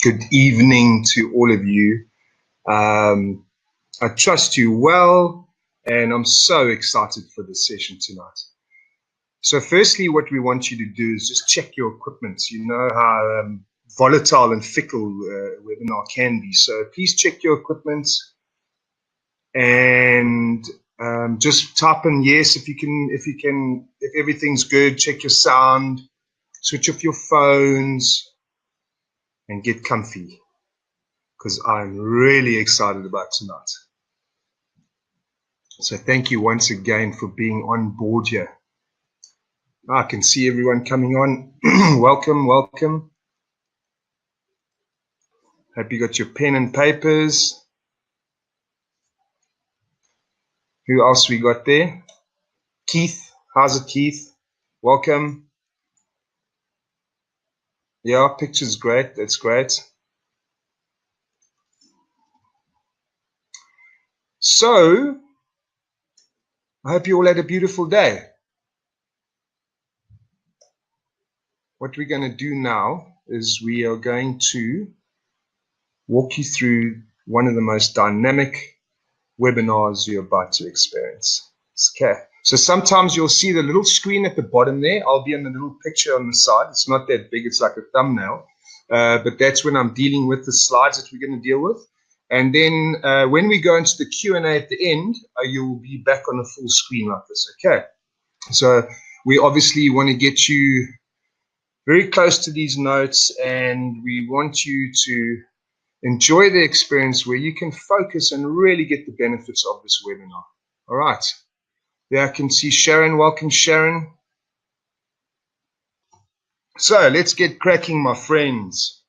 Good evening to all of you. I trust you well, and I'm so excited for this session tonight. So firstly, what we want you to do is just check your equipment. You know how volatile and fickle webinar can be. So please check your equipment and just type in yes if everything's good. Check your sound, switch off your phones, and get comfy, because I'm really excited about tonight. So thank you once again for being on board here. I can see everyone coming on. Welcome, welcome. Hope you got your pen and papers. Who else we got there? Keith. How's it, Keith? Welcome. Yeah, picture's great. That's great. So, I hope you all had a beautiful day. What we're going to do now is we are going to walk you through one of the most dynamic webinars you're about to experience. Okay. So sometimes you'll see the little screen at the bottom there. I'll be in the little picture on the side. It's not that big. It's like a thumbnail. But that's when I'm dealing with the slides that we're going to deal with. And then when we go into the Q&A at the end, you'll be back on a full screen like this. Okay. So we obviously want to get you very close to these notes, and we want you to enjoy the experience where you can focus and really get the benefits of this webinar. All right. There I can see Sharon. Welcome, Sharon. So let's get cracking, my friends.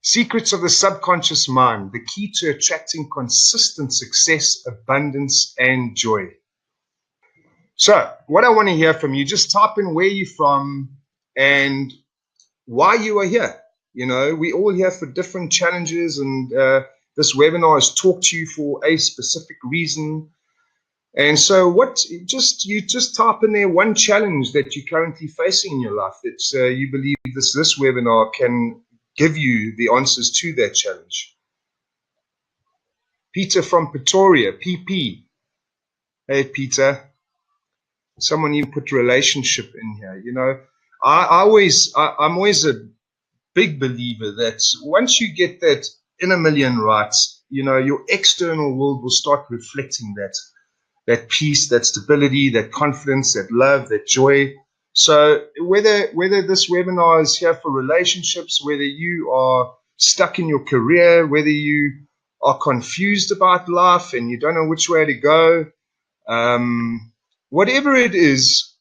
Secrets of the subconscious mind, the key to attracting consistent success, abundance, and joy. So what I want to hear from you, just type in where you're from and why you are here. You know, we all here for different challenges, and this webinar is taught to you for a specific reason. And so you just type in there one challenge that you're currently facing in your life that you believe this webinar can give you the answers to that challenge. Peter from Pretoria, PP. Hey, Peter. Someone even put relationship in here. You know, I'm always a big believer that once you get that inner million right, you know, your external world will start reflecting that peace, that stability, that confidence, that love, that joy. So whether this webinar is here for relationships, whether you are stuck in your career, whether you are confused about life and you don't know which way to go, whatever it is,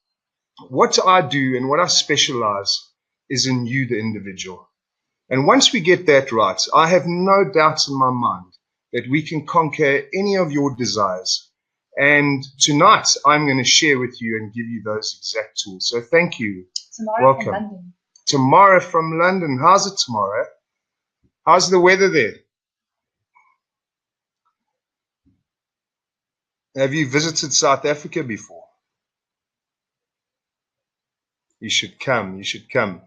what I do and what I specialize is in you, the individual. And once we get that right, I have no doubts in my mind that we can conquer any of your desires. And tonight, I'm going to share with you and give you those exact tools. So thank you. Tamara Welcome. from London. Tamara from London. How's it, Tamara? How's the weather there? Have you visited South Africa before? You should come. You should come.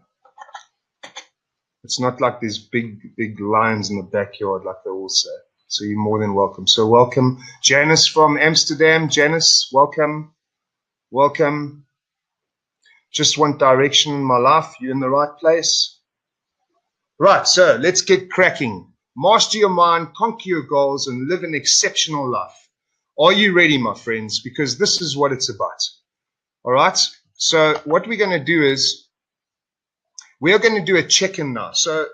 It's not like there's big lions in the backyard like they all say. So you're more than welcome. So welcome, Janice from Amsterdam. Janice, welcome. Welcome. Just want direction in my life. You're in the right place. Right, so let's get cracking. Master your mind, conquer your goals, and live an exceptional life. Are you ready, my friends? Because this is what it's about. All right? So what we're going to do is we are going to do a check-in now. So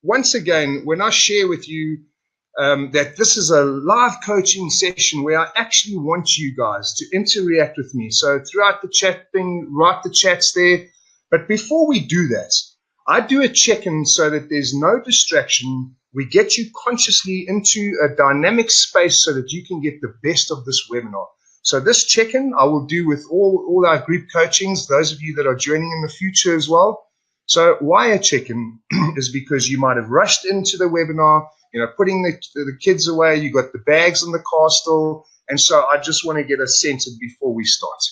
once again, when I share with you that this is a live coaching session where I actually want you guys to interact with me. So throughout the chat thing, write the chats there. But before we do that, I do a check-in so that there's no distraction. We get you consciously into a dynamic space so that you can get the best of this webinar. So this check-in I will do with all our group coachings, those of you that are joining in the future as well. So why a check-in is because you might have rushed into the webinar, you know, putting the kids away, you got the bags in the car still, and so I just want to get a sense of before we start.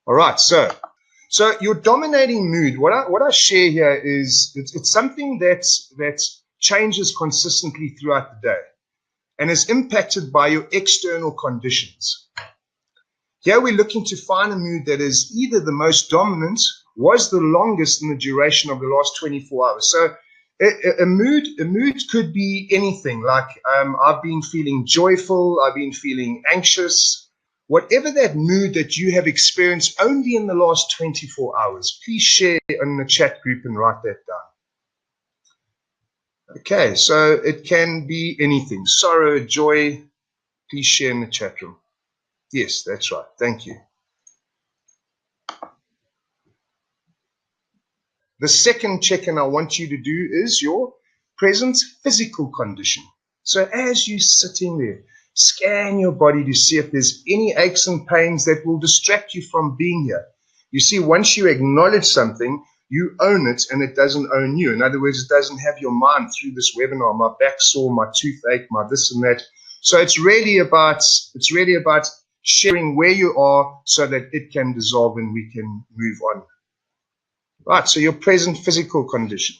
All right, so So your dominating mood, what I share here is it's something that changes consistently throughout the day and is impacted by your external conditions. Here we're looking to find a mood that is either the most dominant, was the longest in the duration of the last 24 hours. So a mood could be anything, like I've been feeling joyful, I've been feeling anxious. Whatever that mood that you have experienced only in the last 24 hours, please share in the chat group and write that down. Okay, so it can be anything. Sorrow, joy, please share in the chat room. Yes, that's right. Thank you. The second check-in I want you to do is your present physical condition. So as you're sitting there, scan your body to see if there's any aches and pains that will distract you from being here. You see, once you acknowledge something, you own it and it doesn't own you. In other words, it doesn't have your mind through this webinar, my back sore, my toothache, my this and that. So it's really about sharing where you are so that it can dissolve and we can move on. Right, so your present physical condition.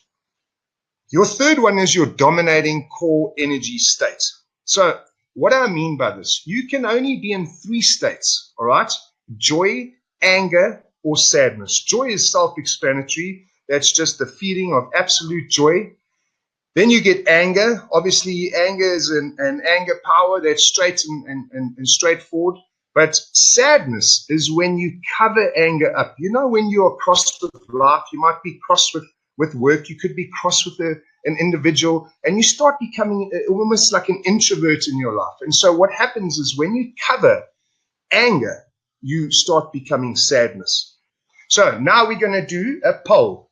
Your third one is your dominating core energy state. So what do I mean by this? You can only be in 3 states, all right? Joy, anger, or sadness. Joy is self-explanatory. That's just the feeling of absolute joy. Then you get anger. Obviously, anger is an anger power that's straight and straightforward. But sadness is when you cover anger up. You know, when you are cross with life, you might be cross with work. You could be cross with an individual, and you start becoming almost like an introvert in your life. And so what happens is when you cover anger, you start becoming sadness. So now we're going to do a poll.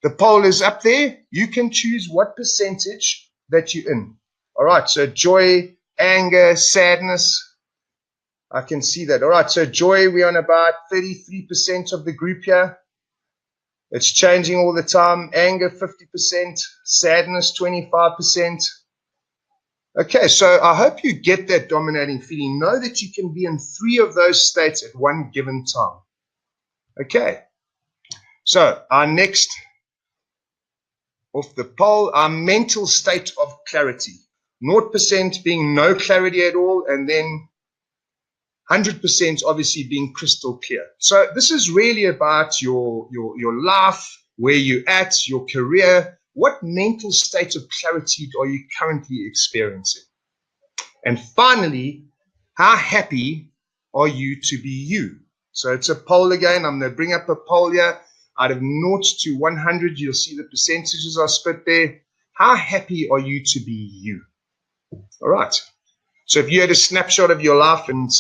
The poll is up there. You can choose what percentage that you're in. All right, so joy, anger, sadness. I can see that. All right, so joy, we're on about 33% of the group here. It's changing all the time. Anger, 50%. Sadness, 25%. Okay, so I hope you get that dominating feeling. Know that you can be in 3 of those states at one given time. Okay, so our next off the poll, our mental state of clarity. 0% being no clarity at all, and then 100% obviously being crystal clear. So this is really about your life, where you're at, your career. What mental state of clarity are you currently experiencing? And finally, how happy are you to be you? So it's a poll again. I'm going to bring up a poll here. Out of 0 to 100, you'll see the percentages are split there. How happy are you to be you? All right. So if you had a snapshot of your life and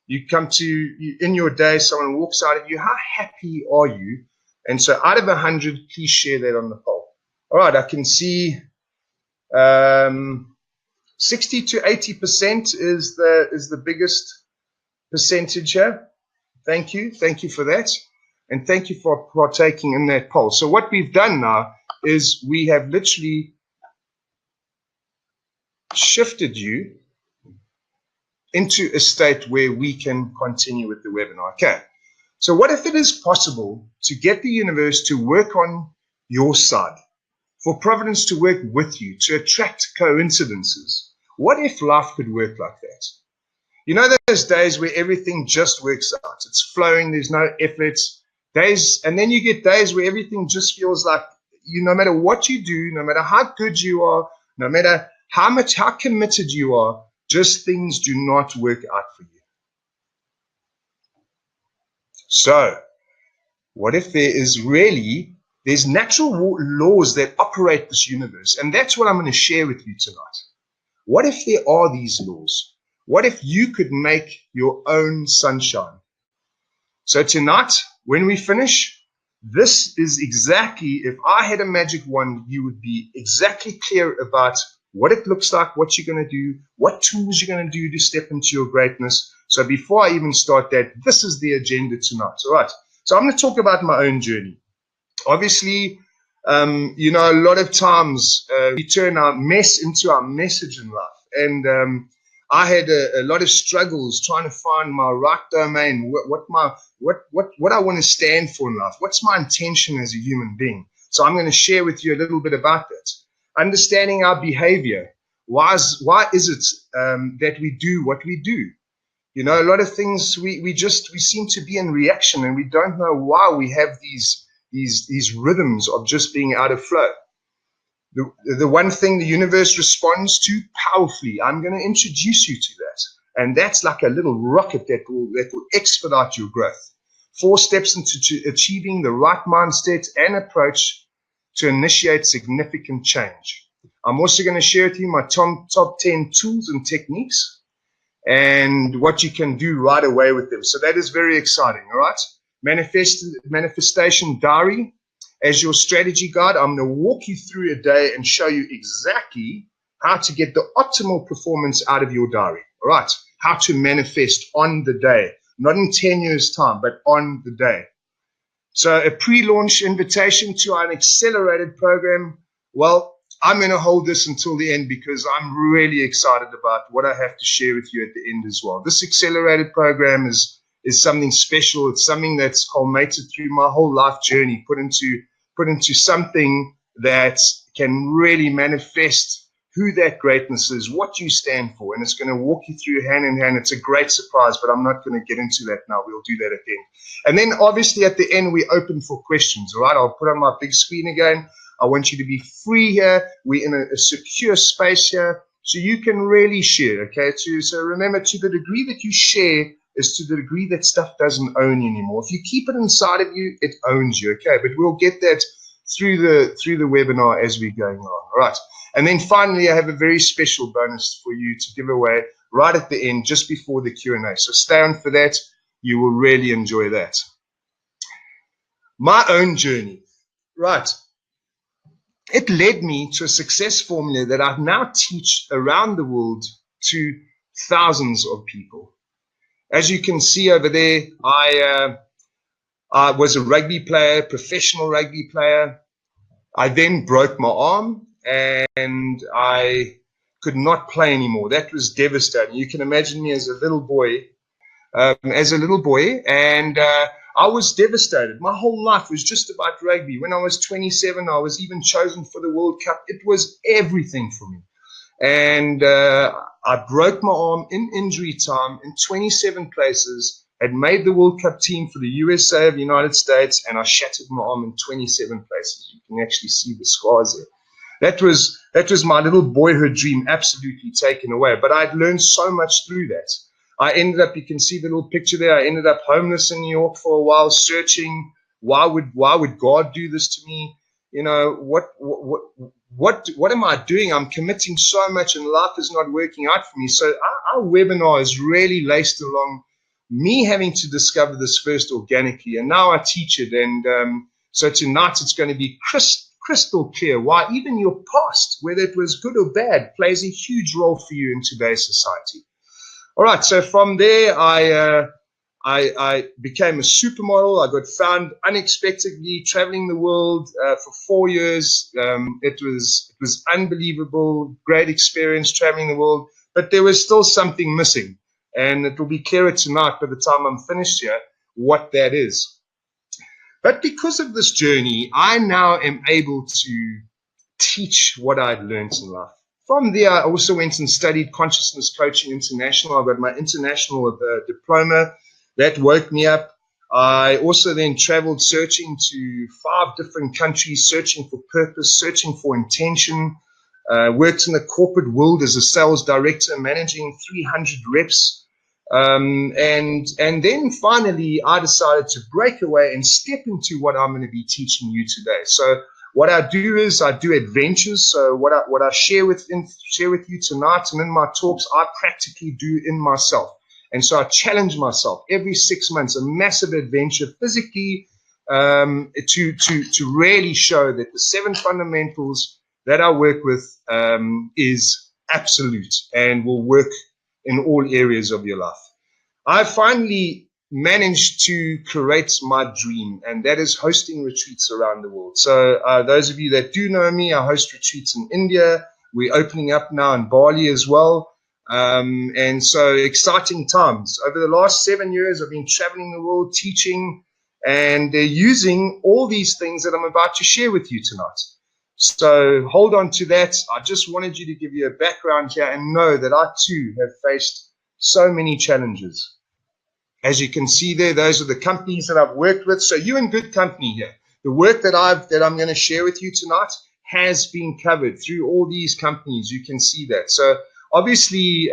you come to, in your day, someone walks out of you, how happy are you? And so out of 100, please share that on the poll. All right, I can see 60 to 80% is the biggest percentage here. Thank you for that. And thank you for partaking in that poll. So what we've done now is we have literally shifted you into a state where we can continue with the webinar. Okay, so what if it is possible to get the universe to work on your side, for Providence to work with you, to attract coincidences? What if life could work like that? You know those days where everything just works out, it's flowing, there's no effort, days, and then you get days where everything just feels like, no matter what you do, no matter how good you are, no matter how committed you are, just things do not work out for you. So, what if there's natural laws that operate this universe? And that's what I'm going to share with you tonight. What if there are these laws? What if you could make your own sunshine? So tonight, when we finish, this is exactly, if I had a magic wand, you would be exactly clear about what it looks like, what you're going to do, what tools you're going to do to step into your greatness. So before I even start that, this is the agenda tonight. All right. So I'm going to talk about my own journey. Obviously, a lot of times we turn our mess into our message in life. And I had a lot of struggles trying to find my right domain, what I want to stand for in life. What's my intention as a human being? So I'm going to share with you a little bit about that. Understanding our behavior. Why is it that we do what we do? You know, a lot of things we seem to be in reaction, and we don't know why we have these rhythms of just being out of flow. The one thing the universe responds to powerfully, I'm going to introduce you to that. And that's like a little rocket that will expedite your growth. 4 steps into achieving the right mindset and approach to initiate significant change. I'm also going to share with you my top 10 tools and techniques and what you can do right away with them. So that is very exciting, all right? Manifestation diary. As your strategy guide, I'm going to walk you through a day and show you exactly how to get the optimal performance out of your diary. All right, how to manifest on the day, not in 10 years' time, but on the day. So a pre-launch invitation to our accelerated program. Well, I'm going to hold this until the end because I'm really excited about what I have to share with you at the end as well. This accelerated program is something special. It's something that's culminated through my whole life journey, put into something that can really manifest who that greatness is, what you stand for, and it's going to walk you through hand in hand. It's a great surprise, but I'm not going to get into that now. We'll do that at the end. And then obviously at the end, we open for questions, all right? I'll put on my big screen again. I want you to be free here. We're in a secure space here, so you can really share, okay? So remember, to the degree that you share is to the degree that stuff doesn't own you anymore. If you keep it inside of you, it owns you, okay? But we'll get that through the webinar as we're going on, all right? And then finally, I have a very special bonus for you to give away right at the end, just before the Q&A. So stay on for that. You will really enjoy that. My own journey, right? It led me to a success formula that I now teach around the world to thousands of people. As you can see over there, I was a rugby player, professional rugby player. I then broke my arm and I could not play anymore. That was devastating. You can imagine me as a little boy, and I was devastated. My whole life was just about rugby. When I was 27, I was even chosen for the World Cup. It was everything for me. And I broke my arm in injury time in 27 places, had made the World Cup team for the USA of the United States, and I shattered my arm in 27 places. You can actually see the scars there. That was my little boyhood dream absolutely taken away. But I'd learned so much through that. I ended up, you can see the little picture there, I ended up homeless in New York for a while, searching, why would God do this to me? You know, what am I doing? I'm committing so much and life is not working out for me. So our webinar is really laced along me having to discover this first organically, and now I teach it. And so tonight it's going to be crystal clear why even your past, whether it was good or bad, plays a huge role for you in today's society. All right, so from there, I became a supermodel. I got found unexpectedly traveling the world for 4 years. It was unbelievable, great experience traveling the world, but there was still something missing. And it will be clearer tonight by the time I'm finished here what that is. But because of this journey, I now am able to teach what I'd learned in life. From there, I also went and studied Consciousness Coaching International. I got my international diploma. That woke me up. I also then traveled searching to 5 different countries, searching for purpose, searching for intention. Worked in the corporate world as a sales director, managing 300 reps. And then finally, I decided to break away and step into what I'm going to be teaching you today. So what I do is I do adventures. So what I share with you tonight and in my talks, I practically do in myself. And so I challenge myself every 6 months, a massive adventure physically, to really show that the 7 fundamentals that I work with is absolute and will work in all areas of your life. I finally managed to create my dream, and that is hosting retreats around the world. So those of you that do know me, I host retreats in India. We're opening up now in Bali as well. And so exciting times. Over the last 7 years, I've been traveling the world teaching and using all these things that I'm about to share with you tonight. So hold on to that. I just wanted you to give you a background here and know that I too have faced so many challenges. As you can see there, those are the companies that I've worked with. So you're in good company here. The work that I'm going to share with you tonight has been covered through all these companies. You can see that. So obviously,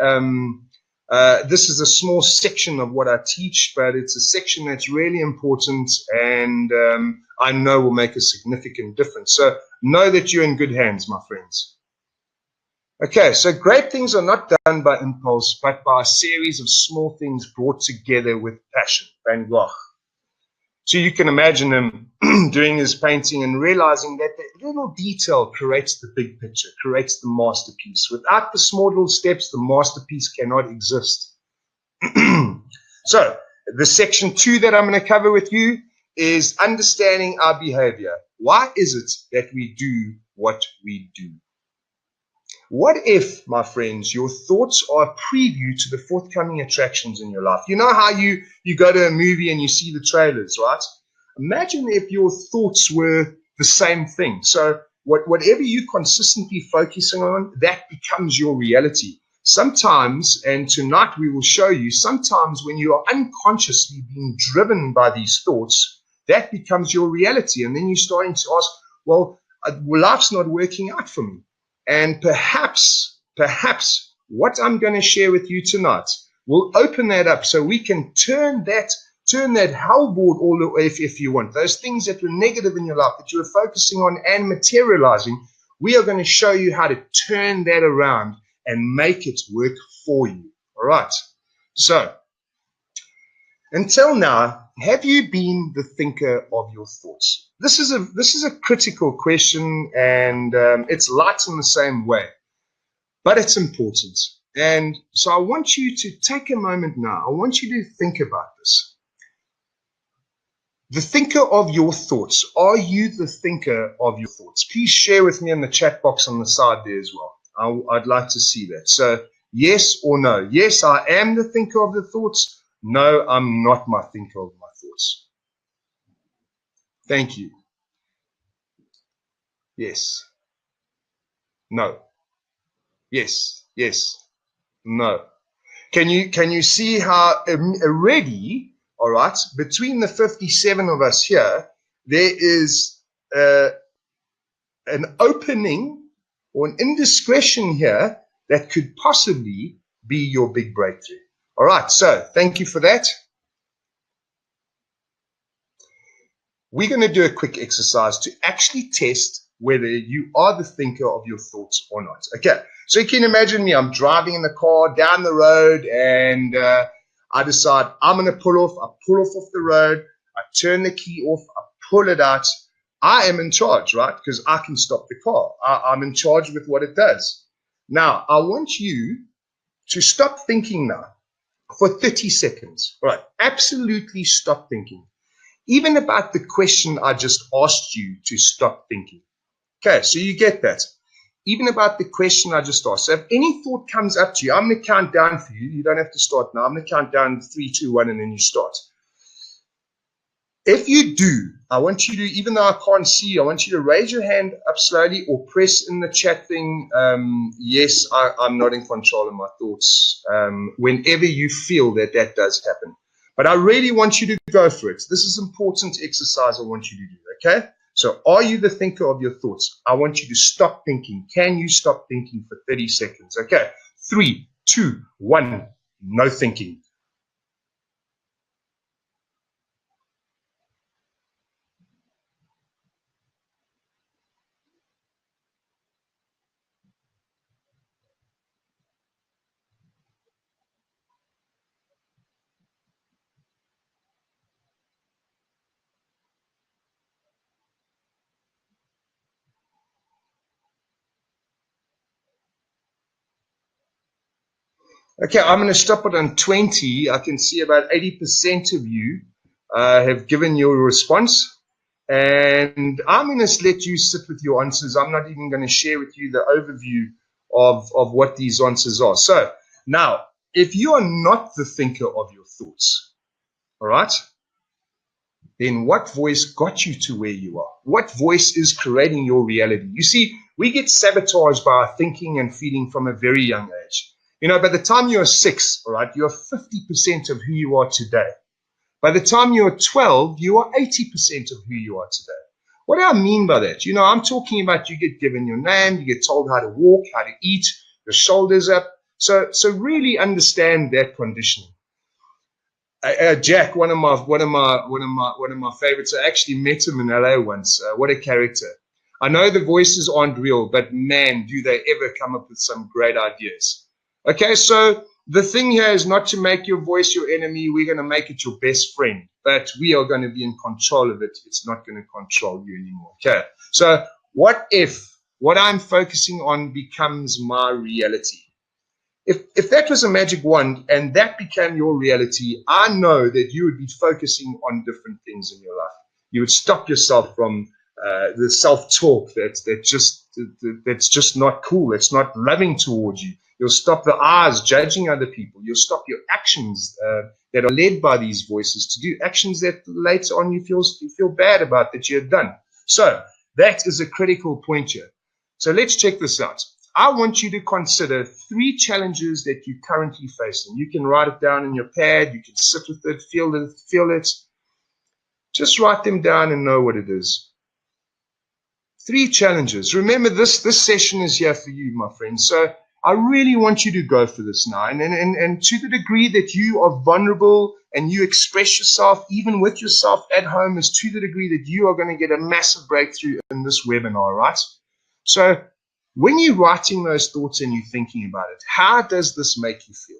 this is a small section of what I teach, but it's a section that's really important and I know will make a significant difference. So know that you're in good hands, my friends. Okay, so great things are not done by impulse, but by a series of small things brought together with passion. Van Gogh. So you can imagine him doing his painting and realizing that the little detail creates the big picture, creates the masterpiece. Without the small little steps, the masterpiece cannot exist. So the section 2 that I'm going to cover with you is understanding our behavior. Why is it that we do what we do? What if, my friends, your thoughts are a preview to the forthcoming attractions in your life? You know how you go to a movie and you see the trailers, right? Imagine if your thoughts were the same thing. So whatever you're consistently focusing on, that becomes your reality. Sometimes, and tonight we will show you, sometimes when you are unconsciously being driven by these thoughts, that becomes your reality. And then you're starting to ask, well, life's not working out for me. And perhaps what I'm going to share with you tonight will open that up so we can turn that hellboard all the way, if you want. Those things that were negative in your life, that you were focusing on and materializing, we are going to show you how to turn that around and make it work for you. All right. So until now, have you been the thinker of your thoughts? This is a critical question, and it's light in the same way, but it's important. And so I want you to take a moment now. I want you to think about this. The thinker of your thoughts. Are you the thinker of your thoughts? Please share with me in the chat box on the side there as well. I'd like to see that. So yes or no. Yes, I am the thinker of the thoughts. No, I'm not my thinker of my thoughts. Thank you. Yes. No. Yes. Yes. No. Can you see how already, all right, between the 57 of us here, there is an opening or an indiscretion here that could possibly be your big breakthrough. All right, so thank you for that. We're going to do a quick exercise to actually test whether you are the thinker of your thoughts or not. Okay, so you can imagine me, I'm driving in the car down the road and I decide I'm going to pull off. I pull off the road. I turn the key off. I pull it out. I am in charge, right? Because I can stop the car. I'm in charge with what it does. Now, I want you to stop thinking now for 30 seconds. All right, absolutely stop thinking. Even about the question I just asked you to stop thinking. Okay, so you get that. Even about the question I just asked. So if any thought comes up to you, I'm going to count down for you. You don't have to start now. I'm going to count down 3, 2, 1, and then you start. If you do, I want you to, even though I can't see you, I want you to raise your hand up slowly or press in the chat thing, yes, I'm not in control of my thoughts, whenever you feel that does happen. But I really want you to go for it. This is an important exercise I want you to do, okay? So are you the thinker of your thoughts? I want you to stop thinking. Can you stop thinking for 30 seconds? Okay, 3, 2, 1, no thinking. Okay, I'm going to stop it on 20. I can see about 80% of you have given your response. And I'm going to let you sit with your answers. I'm not even going to share with you the overview of what these answers are. So Now, if you are not the thinker of your thoughts, all right, then what voice got you to where you are? What voice is creating your reality? You see, we get sabotaged by our thinking and feeling from a very young age. You know, by the time you're 6, all right, you're 50% of who you are today. By the time you're 12, you are 80% of who you are today. What do I mean by that? You know, I'm talking about you get given your name, you get told how to walk, how to eat, your shoulders up. So really understand that conditioning. Jack, one of my favorites. I actually met him in LA once. What a character! I know the voices aren't real, but man, do they ever come up with some great ideas. Okay, so the thing here is not to make your voice your enemy. We're going to make it your best friend, but we are going to be in control of it. It's not going to control you anymore. Okay, so what if what I'm focusing on becomes my reality? If that was a magic wand and that became your reality, I know that you would be focusing on different things in your life. You would stop yourself from the self-talk that's just not cool. It's not loving towards you. You'll stop the eyes judging other people. You'll stop your actions that are led by these voices to do actions that later on you feel bad about that you have done. So that is a critical point here. So let's check this out. I want you to consider 3 challenges that you're currently facing. You can write it down in your pad. You can sit with it, feel it. Just write them down and know what it is. 3 challenges. Remember, this session is here for you, my friends. So I really want you to go for this now. And to the degree that you are vulnerable and you express yourself, even with yourself at home, is to the degree that you are going to get a massive breakthrough in this webinar, right? So when you're writing those thoughts and you're thinking about it, how does this make you feel?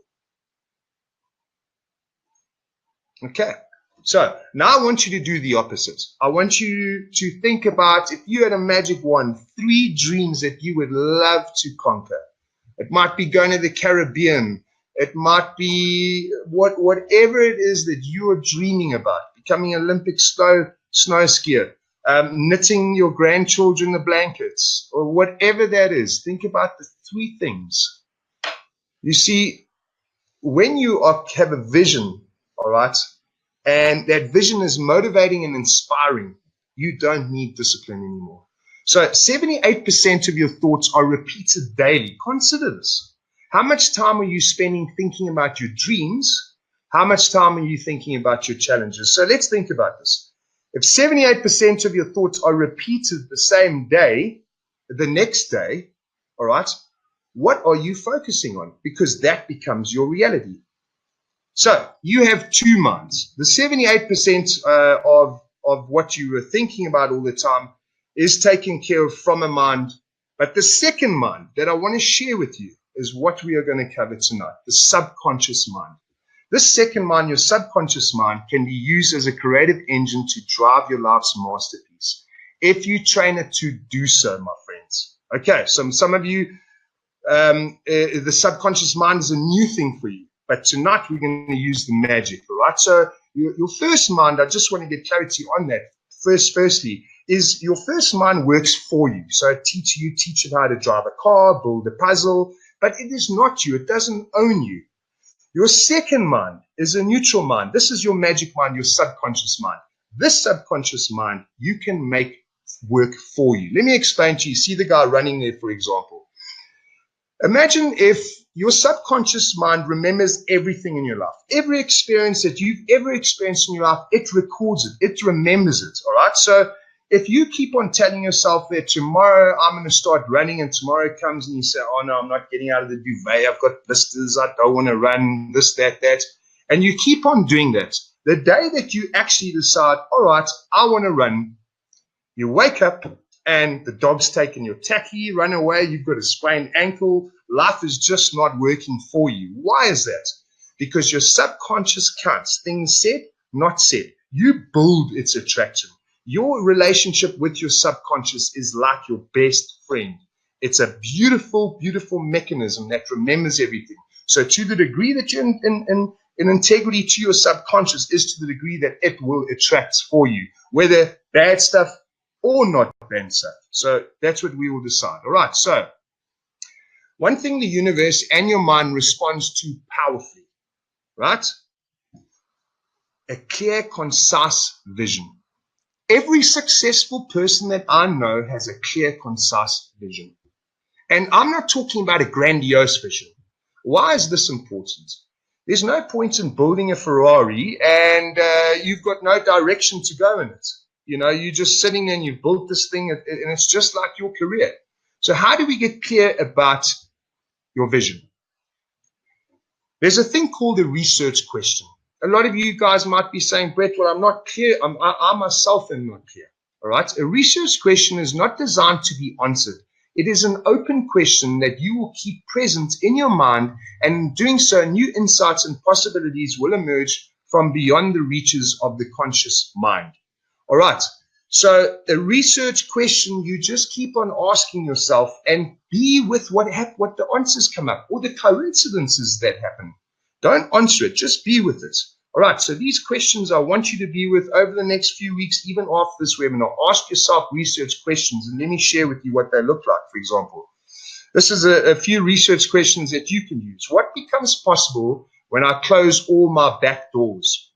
Okay, so now I want you to do the opposite. I want you to think about, if you had a magic wand, 3 dreams that you would love to conquer. It might be going to the Caribbean. It might be whatever it is that you are dreaming about, becoming an Olympic snow skier. Knitting your grandchildren the blankets, or whatever that is. Think about the 3 things. You see, when you have a vision, all right, and that vision is motivating and inspiring, you don't need discipline anymore. So 78% of your thoughts are repeated daily. Consider this. How much time are you spending thinking about your dreams? How much time are you thinking about your challenges? So let's think about this. If 78% of your thoughts are repeated the same day, the next day, all right, what are you focusing on? Because that becomes your reality. So you have 2 minds. The 78% of what you were thinking about all the time is taken care of from a mind. But the second mind that I want to share with you is what we are going to cover tonight, the subconscious mind. This second mind, your subconscious mind, can be used as a creative engine to drive your life's masterpiece if you train it to do so, my friends. Okay, so some of you, the subconscious mind is a new thing for you, but tonight we're going to use the magic, all right? So your first mind, I just want to get clarity on that. Firstly, is your first mind works for you. So it teach it how to drive a car, build a puzzle, but it is not you. It doesn't own you. Your second mind is a neutral mind. This is your magic mind, your subconscious mind. This subconscious mind, you can make work for you. Let me explain to you. See the guy running there, for example. Imagine if your subconscious mind remembers everything in your life. Every experience that you've ever experienced in your life, it records it. It remembers it, all right? So if you keep on telling yourself that tomorrow I'm going to start running, and tomorrow comes and you say, oh no, I'm not getting out of the duvet, I've got blisters, I don't want to run, this, that, and you keep on doing that, the day that you actually decide, all right, I want to run, you wake up and the dog's taken your tacky, run away, you've got a sprained ankle, life is just not working for you. Why is that? Because your subconscious counts things said, not said. You build its attraction. Your relationship with your subconscious is like your best friend. It's a beautiful, beautiful mechanism that remembers everything. So to the degree that you're in integrity to your subconscious is to the degree that it will attract for you, whether bad stuff or not bad stuff. So that's what we will decide. All right. So one thing the universe and your mind responds to powerfully, right? A clear, concise vision. Every successful person that I know has a clear, concise vision. And I'm not talking about a grandiose vision. Why is this important? There's no point in building a Ferrari and you've got no direction to go in it. You know, you're just sitting there and you've built this thing and it's just like your career. So how do we get clear about your vision? There's a thing called a research question. A lot of you guys might be saying, Brett, well, I'm not clear. I myself am not clear. All right. A research question is not designed to be answered. It is an open question that you will keep present in your mind, and in doing so, new insights and possibilities will emerge from beyond the reaches of the conscious mind. All right. So a research question, you just keep on asking yourself and be with what the answers come up or the coincidences that happen. Don't answer it, just be with it. All right, so these questions I want you to be with over the next few weeks, even after this webinar. Ask yourself research questions, and let me share with you what they look like, for example. This is a few research questions that you can use. What becomes possible when I close all my back doors?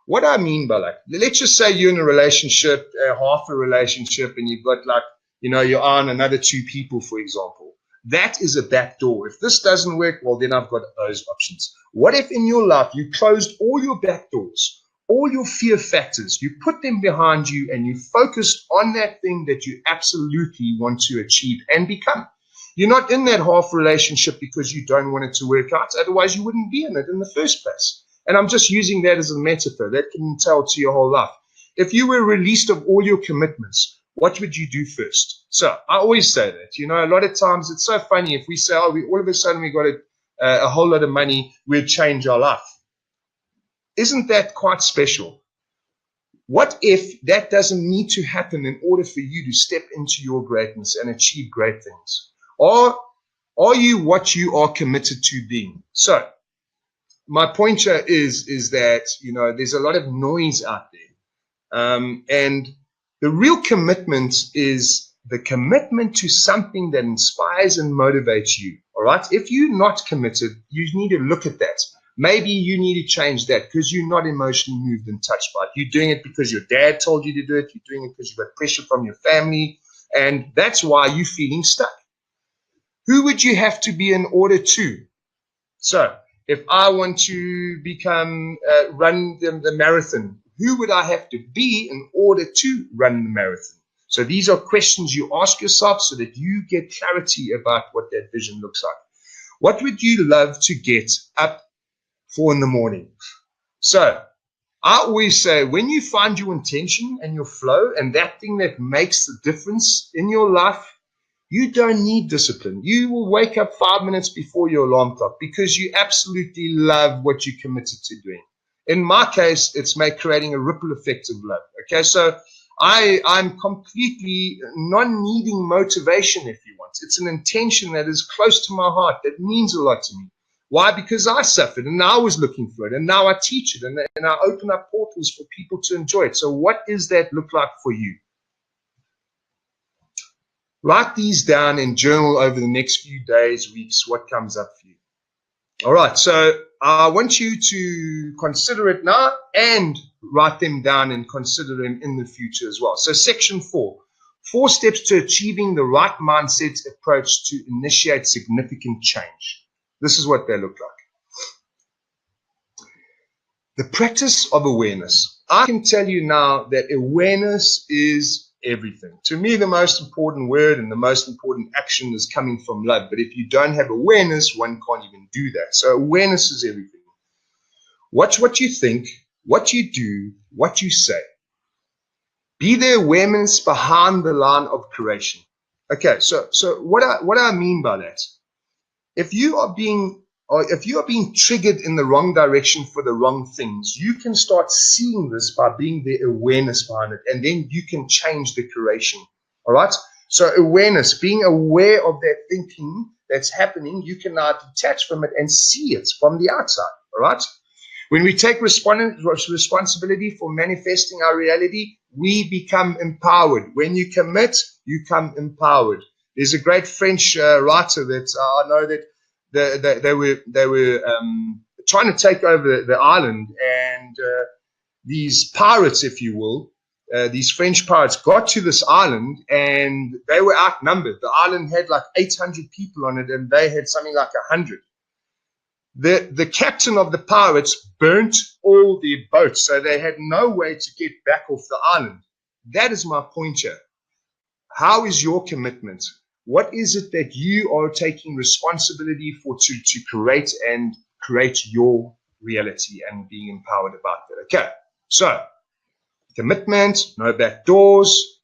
What I mean by that, let's just say you're in a relationship, half a relationship, and you've got you're on another two people, for example. That is a back door. If this doesn't work, well, then I've got those options. What if in your life you closed all your back doors, all your fear factors, you put them behind you and you focused on that thing that you absolutely want to achieve and become? You're not in that half relationship because you don't want it to work out. Otherwise, you wouldn't be in it in the first place. And I'm just using that as a metaphor. That can tell to your whole life. If you were released of all your commitments, what would you do first? So I always say that, a lot of times it's so funny if we say, all of a sudden we got a whole lot of money, we'd change our life. Isn't that quite special? What if that doesn't need to happen in order for you to step into your greatness and achieve great things? Are you what you are committed to being? So my point here is that, there's a lot of noise out there. And the real commitment is the commitment to something that inspires and motivates you. All right. If you're not committed, you need to look at that. Maybe you need to change that because you're not emotionally moved and touched by it. You're doing it because your dad told you to do it. You're doing it because you've got pressure from your family. And that's why you're feeling stuck. Who would you have to be in order to? So if I want to run the marathon, who would I have to be in order to run the marathon? So these are questions you ask yourself so that you get clarity about what that vision looks like. What would you love to get up for in the morning? So I always say, when you find your intention and your flow and that thing that makes the difference in your life, you don't need discipline. You will wake up 5 minutes before your alarm clock because you absolutely love what you're committed to doing. In my case, it's creating a ripple effect of love. Okay, so I'm completely non-needing motivation, if you want. It's an intention that is close to my heart, that means a lot to me. Why? Because I suffered and I was looking for it, and now I teach it, and I open up portals for people to enjoy it. So what does that look like for you? Write these down and journal over the next few days, weeks, what comes up for you. All right, so I want you to consider it now and write them down and consider them in the future as well. So section 4 steps to achieving the right mindset approach to initiate significant change. This is what they look like. The practice of awareness. I can tell you now that awareness is everything. To me, the most important word and the most important action is coming from love. But if you don't have awareness, one can't even do that. So awareness is everything. Watch what you think, what you do, what you say. Be the awareness behind the line of creation. Okay, so what I mean by that, if you are being triggered in the wrong direction for the wrong things, you can start seeing this by being the awareness behind it, and then you can change the creation. All right? So awareness, being aware of that thinking that's happening, you can now detach from it and see it from the outside. All right? When we take responsibility for manifesting our reality, we become empowered. When you commit, you become empowered. There's a great French writer that I know that they were trying to take over the island, and these pirates, if you will, these French pirates got to this island and they were outnumbered. The island had like 800 people on it, and they had something like 100. The captain of the pirates burnt all their boats, so they had no way to get back off the island. That is my point here. How is your commitment? What is it that you are taking responsibility for to create your reality and being empowered about that? Okay, so commitment, no back doors,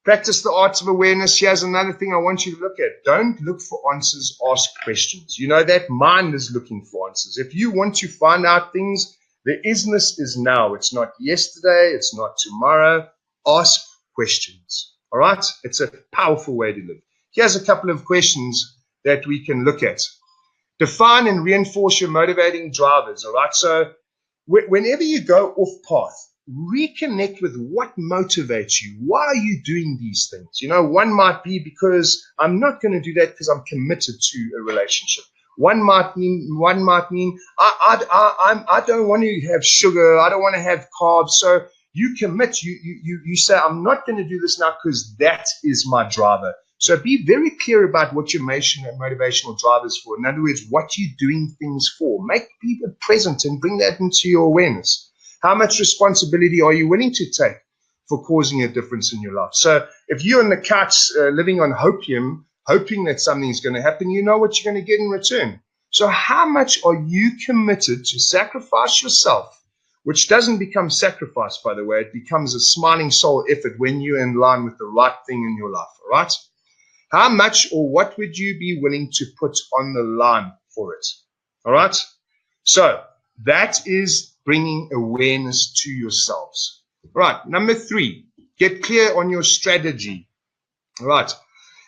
practice the arts of awareness. Here's another thing I want you to look at. Don't look for answers, ask questions. You know that mind is looking for answers. If you want to find out things, the isness is now. It's not yesterday. It's not tomorrow. Ask questions. All right? It's a powerful way to live. Here's a couple of questions that we can look at. Define and reinforce your motivating drivers. All right? So whenever you go off path, reconnect with what motivates you. Why are you doing these things? You know, one might be because I'm not going to do that because I'm committed to a relationship. One might mean I don't want to have sugar. I don't want to have carbs. So you commit. You say I'm not going to do this now because that is my driver. So be very clear about what your motivational drive is for. In other words, what you're doing things for. Make people present and bring that into your awareness. How much responsibility are you willing to take for causing a difference in your life? So if you're on the couch living on hopium, hoping that something's going to happen, you know what you're going to get in return. So how much are you committed to sacrifice yourself, which doesn't become sacrifice, by the way. It becomes a smiling soul effort when you're in line with the right thing in your life, all right? How much or what would you be willing to put on the line for it? All right? So that is bringing awareness to yourselves. Right. Number 3, get clear on your strategy. All right.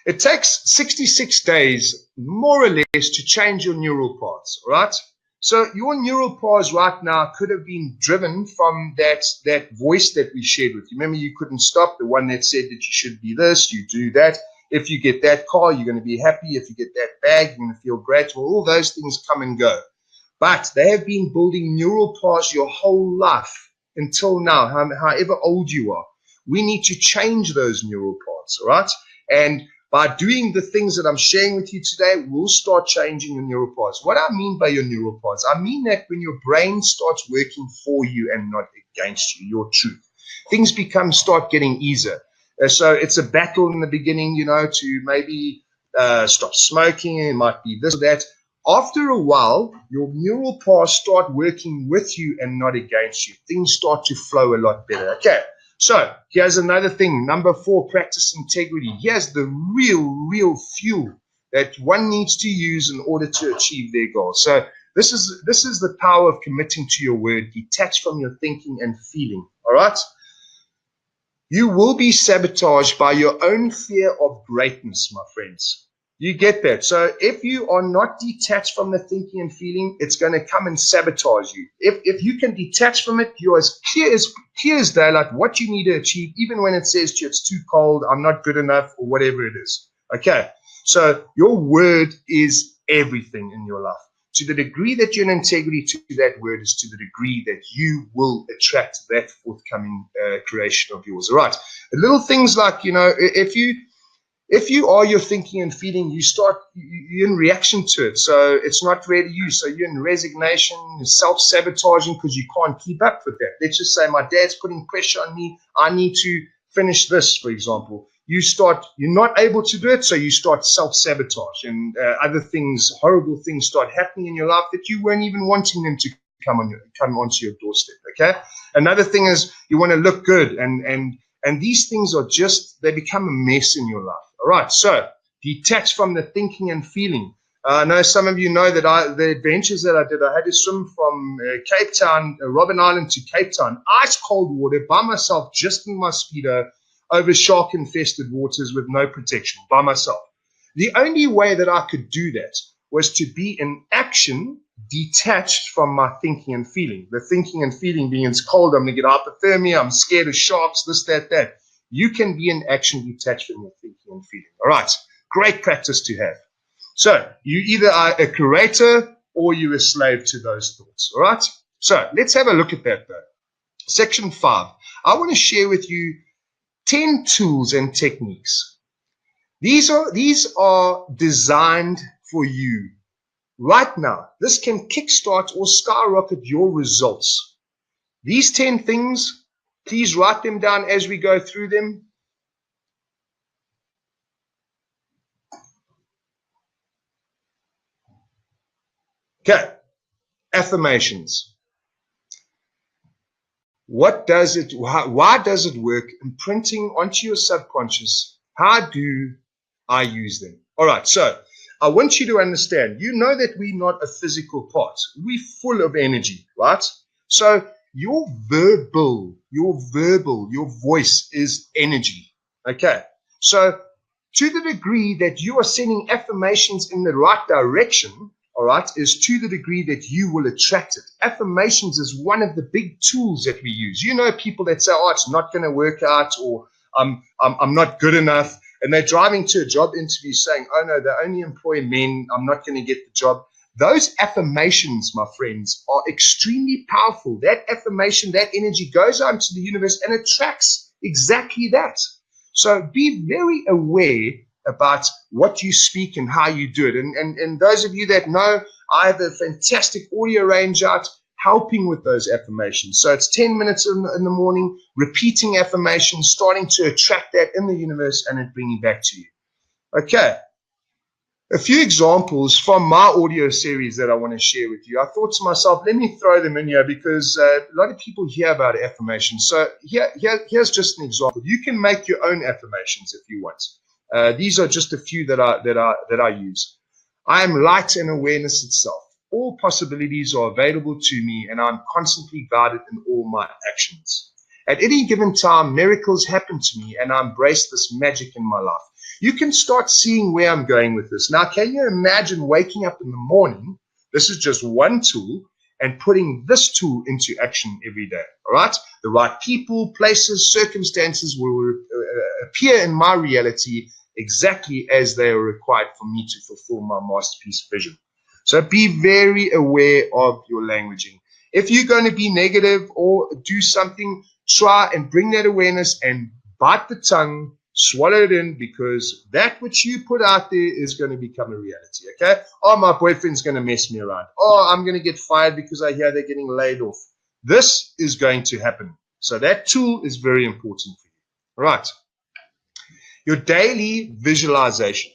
It takes 66 days, more or less, to change your neural paths. All right. So your neural paths right now could have been driven from that voice that we shared with you. Remember, you couldn't stop, the one that said that you should be this, you do that. If you get that car, you're going to be happy. If you get that bag, you're going to feel great. Well, all those things come and go. But they have been building neural paths your whole life until now, however old you are. We need to change those neural paths, all right? And by doing the things that I'm sharing with you today, we'll start changing your neural paths. What I mean by your neural paths, I mean that when your brain starts working for you and not against you, your truth, things start getting easier. So it's a battle in the beginning, you know, to maybe stop smoking. It might be this or that. After a while, your neural paths start working with you and not against you. Things start to flow a lot better. Okay, so here's another thing. Number 4, practice integrity. Here's the real fuel that one needs to use in order to achieve their goals. So this is the power of committing to your word, detached from your thinking and feeling. All right? You will be sabotaged by your own fear of greatness, my friends. You get that? So if you are not detached from the thinking and feeling, it's going to come and sabotage you. If you can detach from it, you're as clear as daylight what you need to achieve, even when it says to you it's too cold, I'm not good enough, or whatever it is. Okay? So your word is everything in your life. To the degree that you're in integrity to that word is to the degree that you will attract that forthcoming creation of yours. All right. Little things like, you know, if you are your thinking and feeling, you're in reaction to it. So it's not really you. So you're in resignation, self-sabotaging because you can't keep up with that. Let's just say my dad's putting pressure on me. I need to finish this, for example. You're not able to do it, so you start self-sabotage, and other things, horrible things start happening in your life that you weren't even wanting them to come onto your doorstep, okay? Another thing is you want to look good, and these things they become a mess in your life. All right, so detach from the thinking and feeling. I know some of you know that the adventures that I did, I had to swim from Cape Town, Robben Island to Cape Town, ice cold water by myself, just in my Speedo, over shark-infested waters with no protection, by myself. The only way that I could do that was to be in action, detached from my thinking and feeling. The thinking and feeling being it's cold, I'm going to get hypothermia, I'm scared of sharks, this, that. You can be in action, detached from your thinking and feeling. All right. Great practice to have. So you either are a curator or you're a slave to those thoughts. All right. So let's have a look at that though. Section 5. I want to share with you 10 tools and techniques. These are designed for you right now. This can kickstart or skyrocket your results. These 10 things, please write them down as we go through them. Okay, affirmations. What does it, why does it work? Imprinting onto your subconscious. How do I use them? All right, so I want you to understand, you know that we're not a physical part. We're full of energy, right? So your voice is energy, okay? So to the degree that you are sending affirmations in the right direction, all right, is to the degree that you will attract it. Affirmations is one of the big tools that we use. You know, people that say, oh, it's not going to work out, or I'm not good enough. And they're driving to a job interview saying, oh, no, they only employ men. I'm not going to get the job. Those affirmations, my friends, are extremely powerful. That affirmation, that energy goes out into the universe and attracts exactly that. So be very aware about what you speak and how you do it. And those of you that know, I have a fantastic audio range out helping with those affirmations. So it's 10 minutes in the morning, repeating affirmations, starting to attract that in the universe and it bringing back to you. Okay. A few examples from my audio series that I want to share with you. I thought to myself, let me throw them in here because a lot of people hear about affirmations. So here's just an example. You can make your own affirmations if you want. These are just a few that I use. I am light and awareness itself. All possibilities are available to me, and I'm constantly guided in all my actions. At any given time, miracles happen to me, and I embrace this magic in my life. You can start seeing where I'm going with this. Now, can you imagine waking up in the morning? This is just one tool, and putting this tool into action every day. All right? The right people, places, circumstances will appear in my reality exactly as they are required for me to fulfill my masterpiece vision. So be very aware of your languaging. If you're going to be negative or do something, try and bring that awareness and bite the tongue, swallow it in, because that which you put out there is going to become a reality, okay? Oh, my boyfriend's going to mess me around. Oh, I'm going to get fired because I hear they're getting laid off. This is going to happen. So that tool is very important for you. All right. Your daily visualization.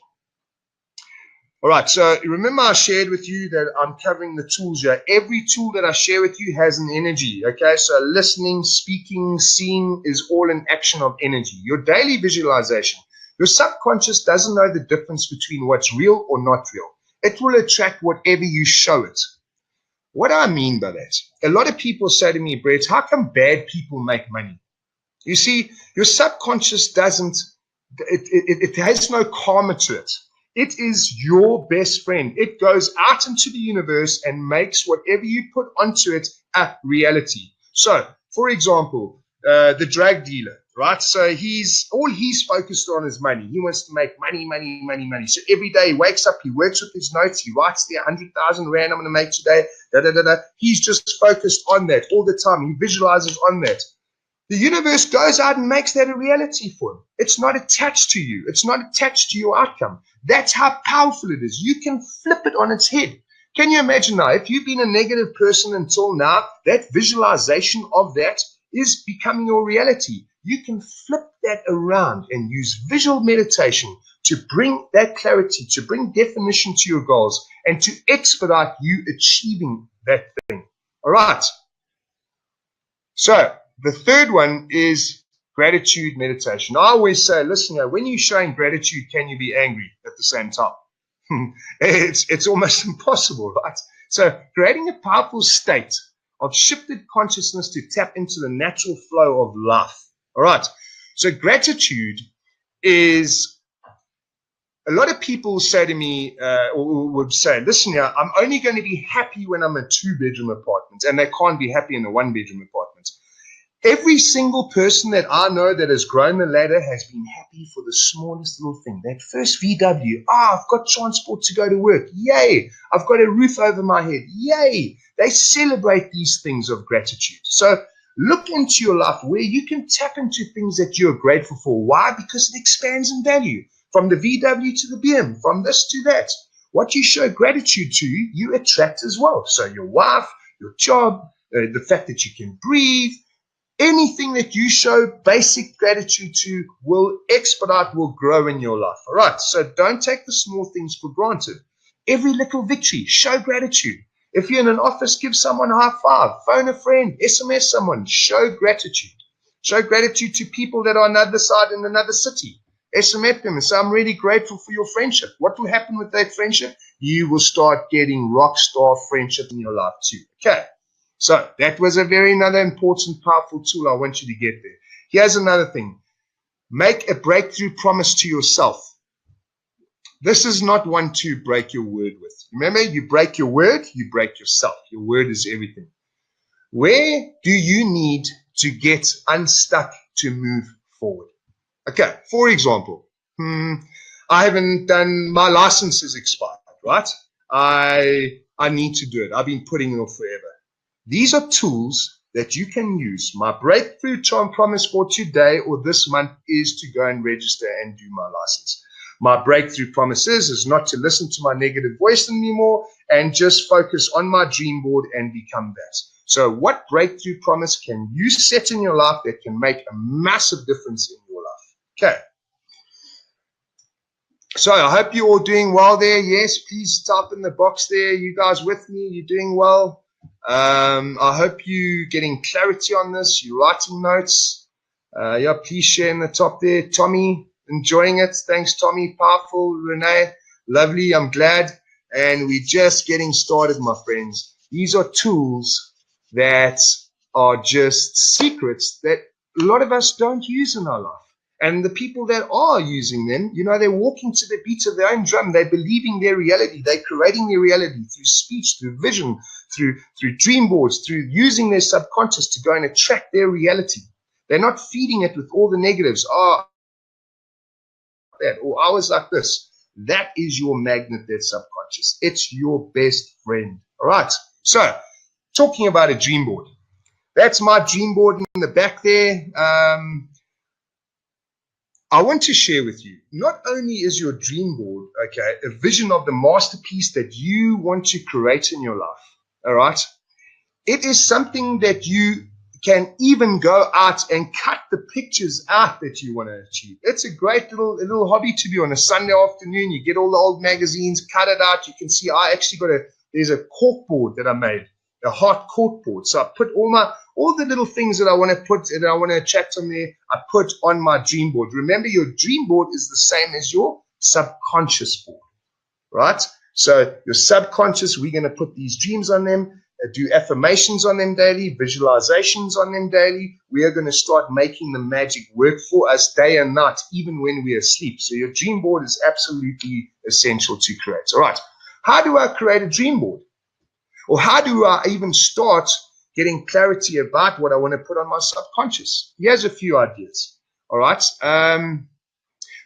All right, so remember I shared with you that I'm covering the tools here. Every tool that I share with you has an energy, okay? So listening, speaking, seeing is all an action of energy. Your daily visualization. Your subconscious doesn't know the difference between what's real or not real. It will attract whatever you show it. What do I mean by that? A lot of people say to me, Brett, how come bad people make money? You see, your subconscious doesn't, it has no karma to it. It is your best friend. It goes out into the universe and makes whatever you put onto it a reality. So, for example, the drug dealer, right? So he's focused on is money. He wants to make money. So every day he wakes up, he works with his notes, he writes there 100,000 Rand I'm going to make today. He's just focused on that all the time. He visualizes on that. The universe goes out and makes that a reality for him. It's not attached to you. It's not attached to your outcome. That's how powerful it is. You can flip it on its head. Can you imagine now, if you've been a negative person until now, that visualization of that is becoming your reality. You can flip that around and use visual meditation to bring that clarity, to bring definition to your goals, and to expedite you achieving that thing. All right. So, the third one is gratitude meditation. I always say, listen, when you're showing gratitude, can you be angry at the same time? It's almost impossible, right? So creating a powerful state of shifted consciousness to tap into the natural flow of life. All right. So gratitude is, a lot of people say to me, or would say, listen here, I'm only going to be happy when I'm in a 2-bedroom apartment, and they can't be happy in a 1-bedroom apartment. Every single person that I know that has grown the ladder has been happy for the smallest little thing. That first VW, I've got transport to go to work. Yay. I've got a roof over my head. Yay. They celebrate these things of gratitude. So look into your life where you can tap into things that you're grateful for. Why? Because it expands in value. From the VW to the BM, from this to that. What you show gratitude to, you attract as well. So your wife, your job, the fact that you can breathe, anything that you show basic gratitude to will expedite, will grow in your life. All right. So don't take the small things for granted. Every little victory, show gratitude. If you're in an office, give someone a high five, phone a friend, SMS someone, show gratitude. Show gratitude to people that are on the other side in another city. SMS them and say, I'm really grateful for your friendship. What will happen with that friendship? You will start getting rock star friendship in your life too. Okay. So that was another important, powerful tool. I want you to get there. Here's another thing. Make a breakthrough promise to yourself. This is not one to break your word with. Remember, you break your word, you break yourself. Your word is everything. Where do you need to get unstuck to move forward? Okay, for example, I haven't done, my license is expired, right? I need to do it. I've been putting it off forever. These are tools that you can use. My breakthrough promise for today or this month is to go and register and do my license. My breakthrough promise is not to listen to my negative voice anymore and just focus on my dream board and become that. So what breakthrough promise can you set in your life that can make a massive difference in your life? Okay. So I hope you're all doing well there. Yes, please type in the box there. You guys with me? You're doing well? I hope you're getting clarity on this. You're writing notes. Yeah, please share in the top there. Tommy, enjoying it. Thanks, Tommy. Powerful. Renee, lovely. I'm glad. And we're just getting started, my friends. These are tools that are just secrets that a lot of us don't use in our life. And the people that are using them, you know, they're walking to the beat of their own drum. They're believing their reality. They're creating their reality through speech, through vision, through dream boards, through using their subconscious to go and attract their reality. They're not feeding it with all the negatives. Oh, that, or I was like this. That is your magnet, that subconscious. It's your best friend. All right. So, talking about a dream board. That's my dream board in the back there. I want to share with you, not only is your dream board, okay, a vision of the masterpiece that you want to create in your life, all right? It is something that you can even go out and cut the pictures out that you want to achieve. It's a great little hobby to do on a Sunday afternoon. You get all the old magazines, cut it out. You can see I actually there's a cork board that I made, a heart cork board. So I put all the little things that I want to put and I want to chat on there, I put on my dream board. Remember, your dream board is the same as your subconscious board, right? So your subconscious, we're going to put these dreams on them, do affirmations on them daily, visualizations on them daily. We are going to start making the magic work for us day and night, even when we are asleep. So your dream board is absolutely essential to create. All right. How do I create a dream board? Or how do I even start getting clarity about what I want to put on my subconscious? Here's a few ideas. All right.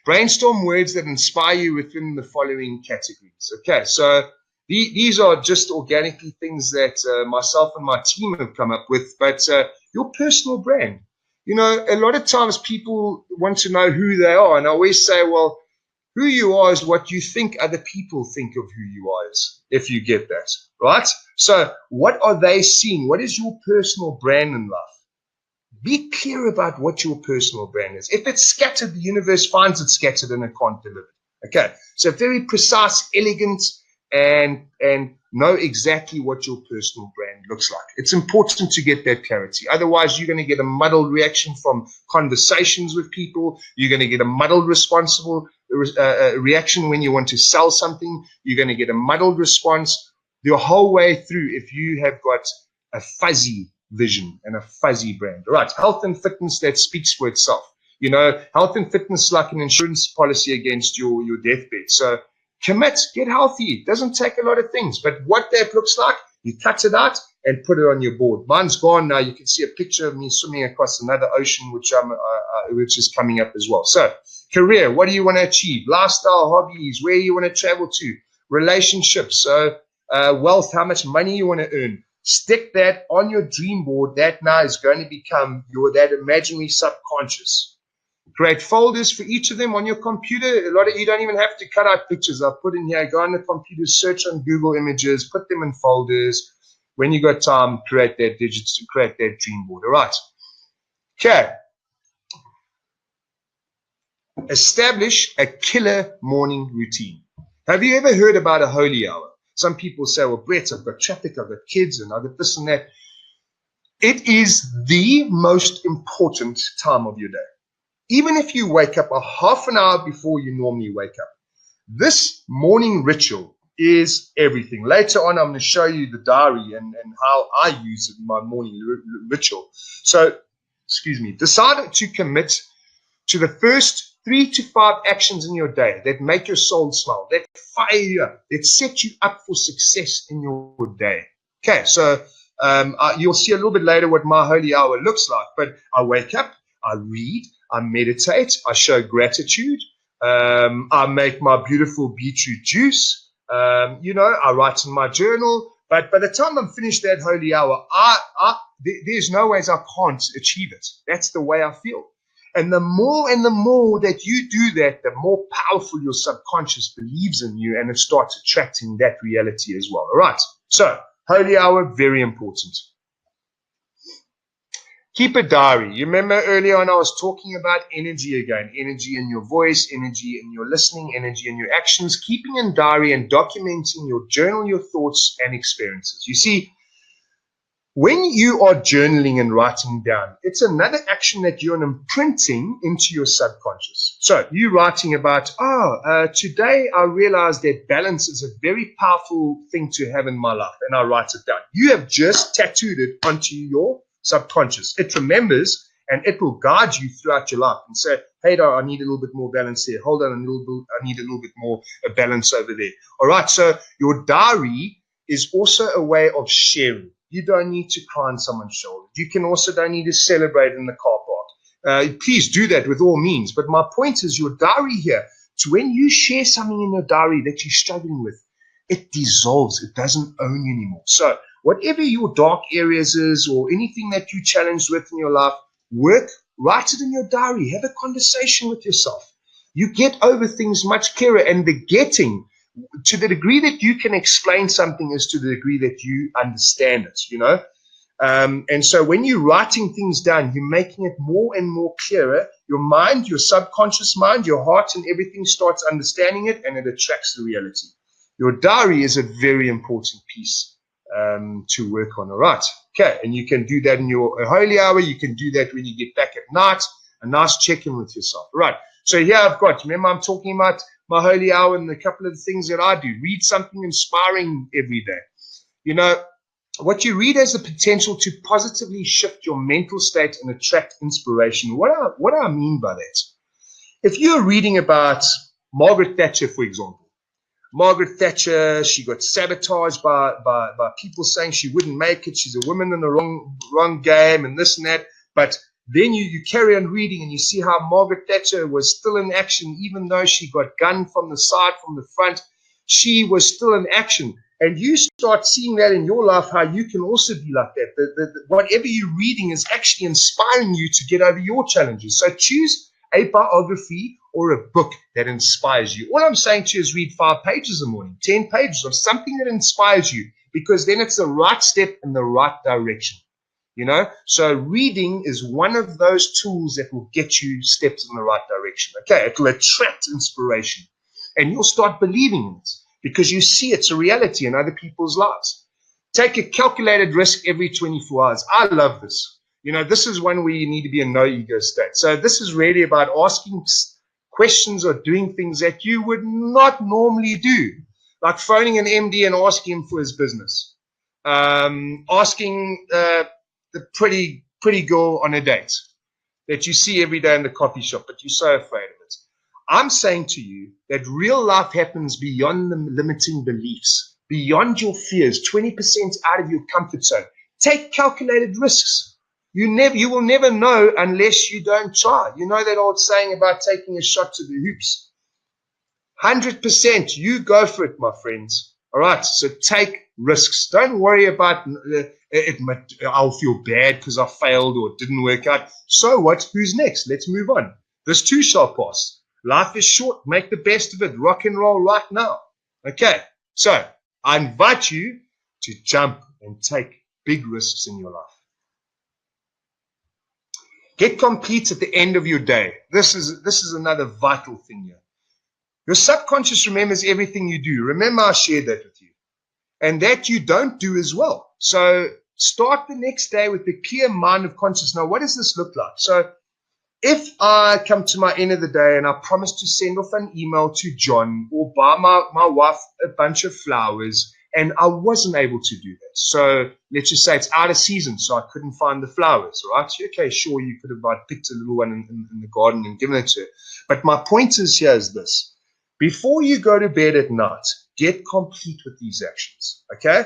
Brainstorm words that inspire you within the following categories. Okay. So these are just organically things that myself and my team have come up with, but your personal brand. You know, a lot of times people want to know who they are. And I always say, well, who you are is what you think other people think of who you are, if you get that, right? So what are they seeing? What is your personal brand in life? Be clear about what your personal brand is. If it's scattered, the universe finds it scattered and it can't deliver it. Okay, so very precise, elegant, and know exactly what your personal brand looks like. It's important to get that clarity. Otherwise, you're going to get a muddled reaction from conversations with people. You're going to get a muddled reaction when you want to sell something. You're going to get a muddled response the whole way through if you have got a fuzzy vision and a fuzzy brand. All right, health and fitness, that speaks for itself. You know, health and fitness is like an insurance policy against your deathbed. So commit, get healthy. It doesn't take a lot of things, but what that looks like, You cut it out and put it on your board. Mine's gone now. You can see a picture of me swimming across another ocean, which is coming up as well. So, career, what do you want to achieve? Lifestyle, hobbies, where you want to travel to? Relationships, so wealth, how much money you want to earn. Stick that on your dream board. That now is going to become that imaginary subconscious. Create folders for each of them on your computer. A lot of you don't even have to cut out pictures. I'll put in here, go on the computer, search on Google Images, put them in folders. When you got time, create that digits to create that dream board. All right. Okay. Establish a killer morning routine. Have you ever heard about a holy hour? Some people say, well, Brett, I've got traffic, I've got kids, and I've got this and that. It is the most important time of your day. Even if you wake up a half an hour before you normally wake up, this morning ritual is everything. Later on, I'm going to show you the diary and how I use it in my morning ritual. So, decide to commit to the first 3 to 5 actions in your day that make your soul smile, that fire you up, that set you up for success in your day. Okay, so you'll see a little bit later what my holy hour looks like, but I wake up, I read, I meditate, I show gratitude, I make my beautiful beetroot juice, I write in my journal, but by the time I'm finished that holy hour, there's no ways I can't achieve it. That's the way I feel. And the more that you do that, the more powerful your subconscious believes in you, and it starts attracting that reality as well. All right. So, holy hour, very important. Keep a diary. You remember earlier on I was talking about energy again. Energy in your voice, energy in your listening, energy in your actions. Keeping a diary and documenting your journal, your thoughts and experiences. You see, when you are journaling and writing down, it's another action that you're imprinting into your subconscious. So you're writing about, today I realized that balance is a very powerful thing to have in my life, and I write it down. You have just tattooed it onto your subconscious. It remembers, and it will guide you throughout your life and say, hey, I need a little bit more balance there. Hold on, I need a little bit more balance over there. All right, so your diary is also a way of sharing. You don't need to cry on someone's shoulder. You can also don't need to celebrate in the car park. Please do that with all means. But my point is your diary here, to when you share something in your diary that you're struggling with, it dissolves. It doesn't own you anymore. So whatever your dark areas is or anything that you're challenged with in your life, write it in your diary. Have a conversation with yourself. You get over things much clearer, and the getting, to the degree that you can explain something is to the degree that you understand it, and so when you're writing things down, you're making it more and more clearer. Your mind, your subconscious mind, your heart and everything starts understanding it, and it attracts the reality. Your diary is a very important piece to work on. All right. Okay. And you can do that in your holy hour. You can do that when you get back at night, a nice check-in with yourself. All right. So here I've got, remember I'm talking about my holy hour and a couple of the things that I do. Read something inspiring every day. What you read has the potential to positively shift your mental state and attract inspiration. What do I mean by that? If you're reading about Margaret Thatcher, for example, Margaret Thatcher, she got sabotaged by people saying she wouldn't make it. She's a woman in the wrong game and this and that. But then you carry on reading and you see how Margaret Thatcher was still in action, even though she got gunned from the side, from the front. She was still in action. And you start seeing that in your life, how you can also be like that. Whatever you're reading is actually inspiring you to get over your challenges. So choose a biography or a book that inspires you. All I'm saying to you is read 5 pages a morning, 10 pages of something that inspires you, because then it's the right step in the right direction. So reading is one of those tools that will get you steps in the right direction. Okay, it will attract inspiration, and you'll start believing in it because you see it's a reality in other people's lives. Take a calculated risk every 24 hours. I love this. This is one where you need to be in no ego state. So this is really about asking questions or doing things that you would not normally do, like phoning an MD and asking him for his business, asking the pretty girl on a date that you see every day in the coffee shop, but you're so afraid of it. I'm saying to you that real life happens beyond the limiting beliefs beyond your fears, 20% out of your comfort zone. Take calculated risks. You will never know unless you don't try. You know that old saying about taking a shot to the hoops. 100%, you go for it, my friends. All right, so take risks. Don't worry about I'll feel bad because I failed or it didn't work out. So what? Who's next? Let's move on. This too shall pass. Life is short. Make the best of it. Rock and roll right now. Okay, so I invite you to jump and take big risks in your life. Get complete at the end of your day. This is another vital thing here. Your subconscious remembers everything you do. Remember, I shared that with you. And that you don't do as well. So start the next day with a clear mind of consciousness. Now, what does this look like? So if I come to my end of the day and I promise to send off an email to John or buy my wife a bunch of flowers, and I wasn't able to do that. So let's just say it's out of season, so I couldn't find the flowers, right? Okay, sure, you could have picked a little one in the garden and given it to her. But my point here is this. Before you go to bed at night, get complete with these actions, okay?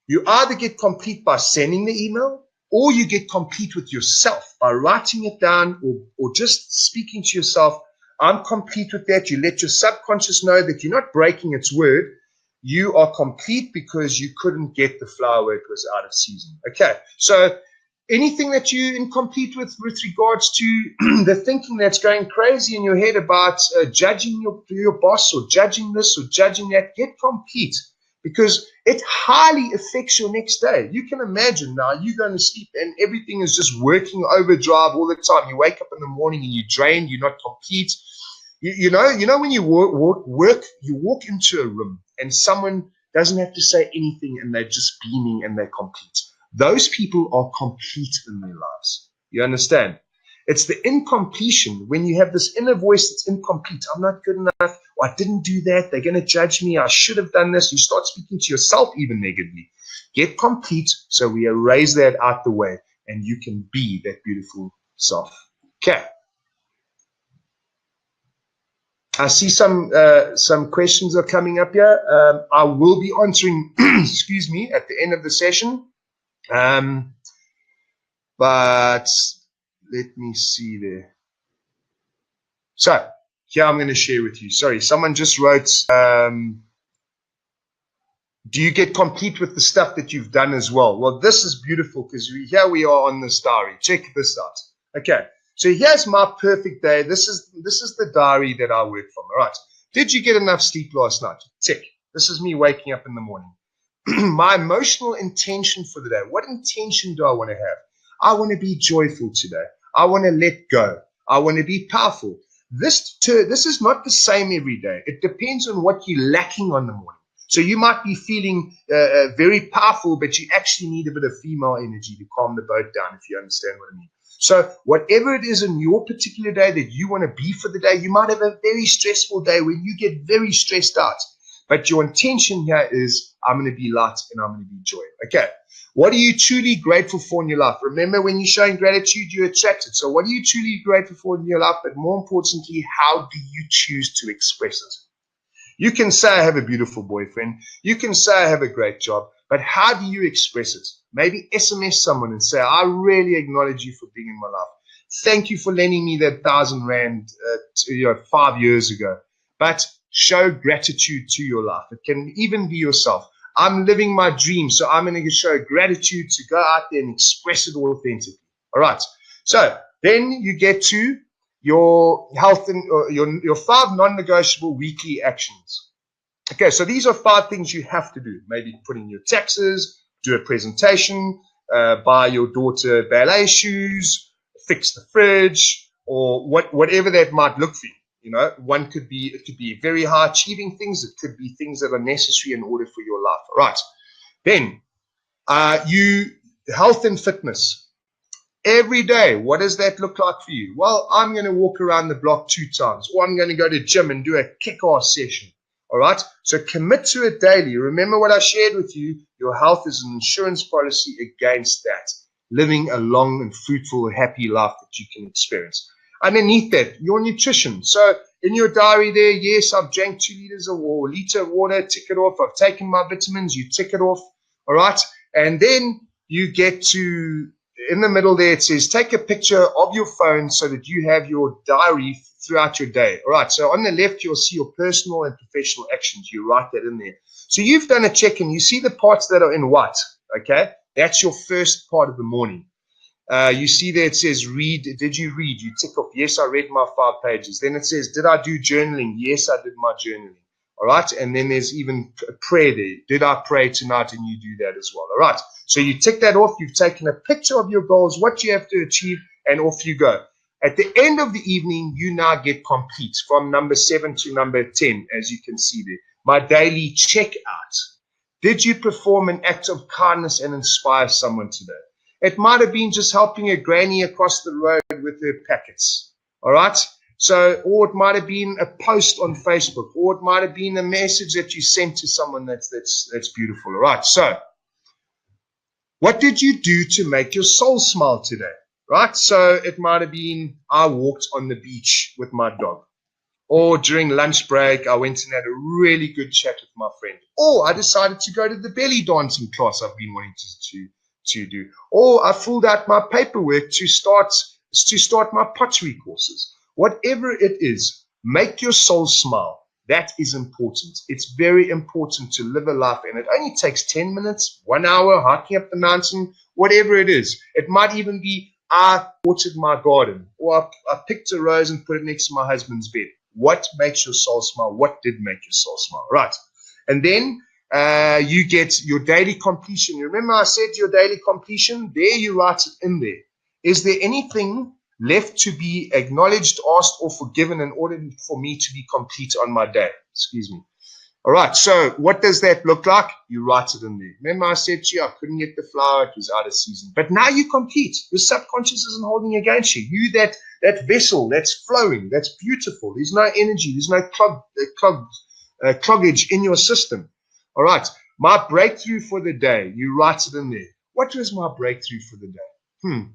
You either get complete by sending the email, or you get complete with yourself by writing it down or just speaking to yourself. I'm complete with that. You let your subconscious know that you're not breaking its word. You are complete because you couldn't get the flower. It was out of season. Okay, so anything that you're incomplete with regards to the thinking that's going crazy in your head about judging your boss or judging this or judging that, get complete because it highly affects your next day. You can imagine now you're going to sleep and everything is just working overdrive all the time. You wake up in the morning and you're drained, you're not complete. You know when you you walk into a room and someone doesn't have to say anything and they're just beaming and they're complete. Those people are complete in their lives. You understand? It's the incompletion when you have this inner voice that's incomplete. I'm not good enough. Or I didn't do that. They're going to judge me. I should have done this. You start speaking to yourself even negatively. Get complete so we erase that out the way and you can be that beautiful self. Okay. I see some questions are coming up here. I will be answering, excuse me, at the end of the session. But let me see there. So here I'm going to share with you. Sorry, someone just wrote, do you get complete with the stuff that you've done as well? Well, this is beautiful because here we are on this diary. Check this out. Okay. So here's my perfect day. This is the diary that I work from. All right. Did you get enough sleep last night? Tick. This is me waking up in the morning. My emotional intention for the day. What intention do I want to have? I want to be joyful today. I want to let go. I want to be powerful. This is not the same every day. It depends on what you're lacking on the morning. So you might be feeling very powerful, but you actually need a bit of female energy to calm the boat down, if you understand what I mean. So whatever it is in your particular day that you want to be for the day, you might have a very stressful day where you get very stressed out. But your intention here is, I'm going to be light and I'm going to be joy. Okay. What are you truly grateful for in your life? Remember, when you're showing gratitude, you attract it. So what are you truly grateful for in your life? But more importantly, how do you choose to express it? You can say, I have a beautiful boyfriend. You can say, I have a great job. But how do you express it? Maybe SMS someone and say, I really acknowledge you for being in my life. Thank you for lending me that 1,000 rand 5 years ago. But show gratitude to your life. It can even be yourself. I'm living my dream, so I'm going to show gratitude to go out there and express it authentically. All right. So then you get to your health and your 5 non-negotiable weekly actions. Okay, so these are 5 things you have to do. Maybe put in your taxes, do a presentation, buy your daughter ballet shoes, fix the fridge, or whatever that might look for you. You know, it could be very high achieving things. It could be things that are necessary in order for your life. All right. Then, health and fitness. Every day, what does that look like for you? Well, I'm going to walk around the block 2 times, or I'm going to go to the gym and do a kick-ass session. All right. So commit to it daily. Remember what I shared with you. Your health is an insurance policy against that. Living a long and fruitful, happy life that you can experience. Underneath that, your nutrition. So in your diary there, yes, I've drank 2 liters or a liter of water, tick it off. I've taken my vitamins, you tick it off. All right. And then you get to, in the middle there, it says, take a picture of your phone so that you have your diary throughout your day. All right. So on the left, you'll see your personal and professional actions. You write that in there. So you've done a check and you see the parts that are in white. Okay. That's your first part of the morning. You see there it says read. Did you read? You tick off, yes, I read my 5 pages. Then it says, did I do journaling? Yes, I did my journaling. All right. And then there's even a prayer there. Did I pray tonight? And you do that as well. All right. So you tick that off. You've taken a picture of your goals, what you have to achieve, and off you go. At the end of the evening, you now get complete from number 7 to number 10, as you can see there. My daily checkout. Did you perform an act of kindness and inspire someone today? It might have been just helping a granny across the road with her packets. All right. So, or it might have been a post on Facebook, or it might have been a message that you sent to someone that's beautiful. All right. So, what did you do to make your soul smile today? Right. So it might have been I walked on the beach with my dog, or during lunch break I went and had a really good chat with my friend, or I decided to go to the belly dancing class I've been wanting to do, or I filled out my paperwork to start my pottery courses. Whatever it is, make your soul smile. That is important. It's very important to live a life, and it only takes 10 minutes, 1 hour, hiking up the mountain, whatever it is. It might even be I watered my garden, or I picked a rose and put it next to my husband's bed. What makes your soul smile? What did make your soul smile? Right. And then you get your daily completion. Remember I said your daily completion? There you write it in there. Is there anything left to be acknowledged, asked, or forgiven in order for me to be complete on my day? Excuse me. All right. So what does that look like? You write it in there. Remember I said to you, I couldn't get the flower. It was out of season. But now you're complete. Your subconscious isn't holding against you. You, that vessel that's flowing, that's beautiful. There's no energy. There's no cloggage in your system. All right. My breakthrough for the day. You write it in there. What was my breakthrough for the day?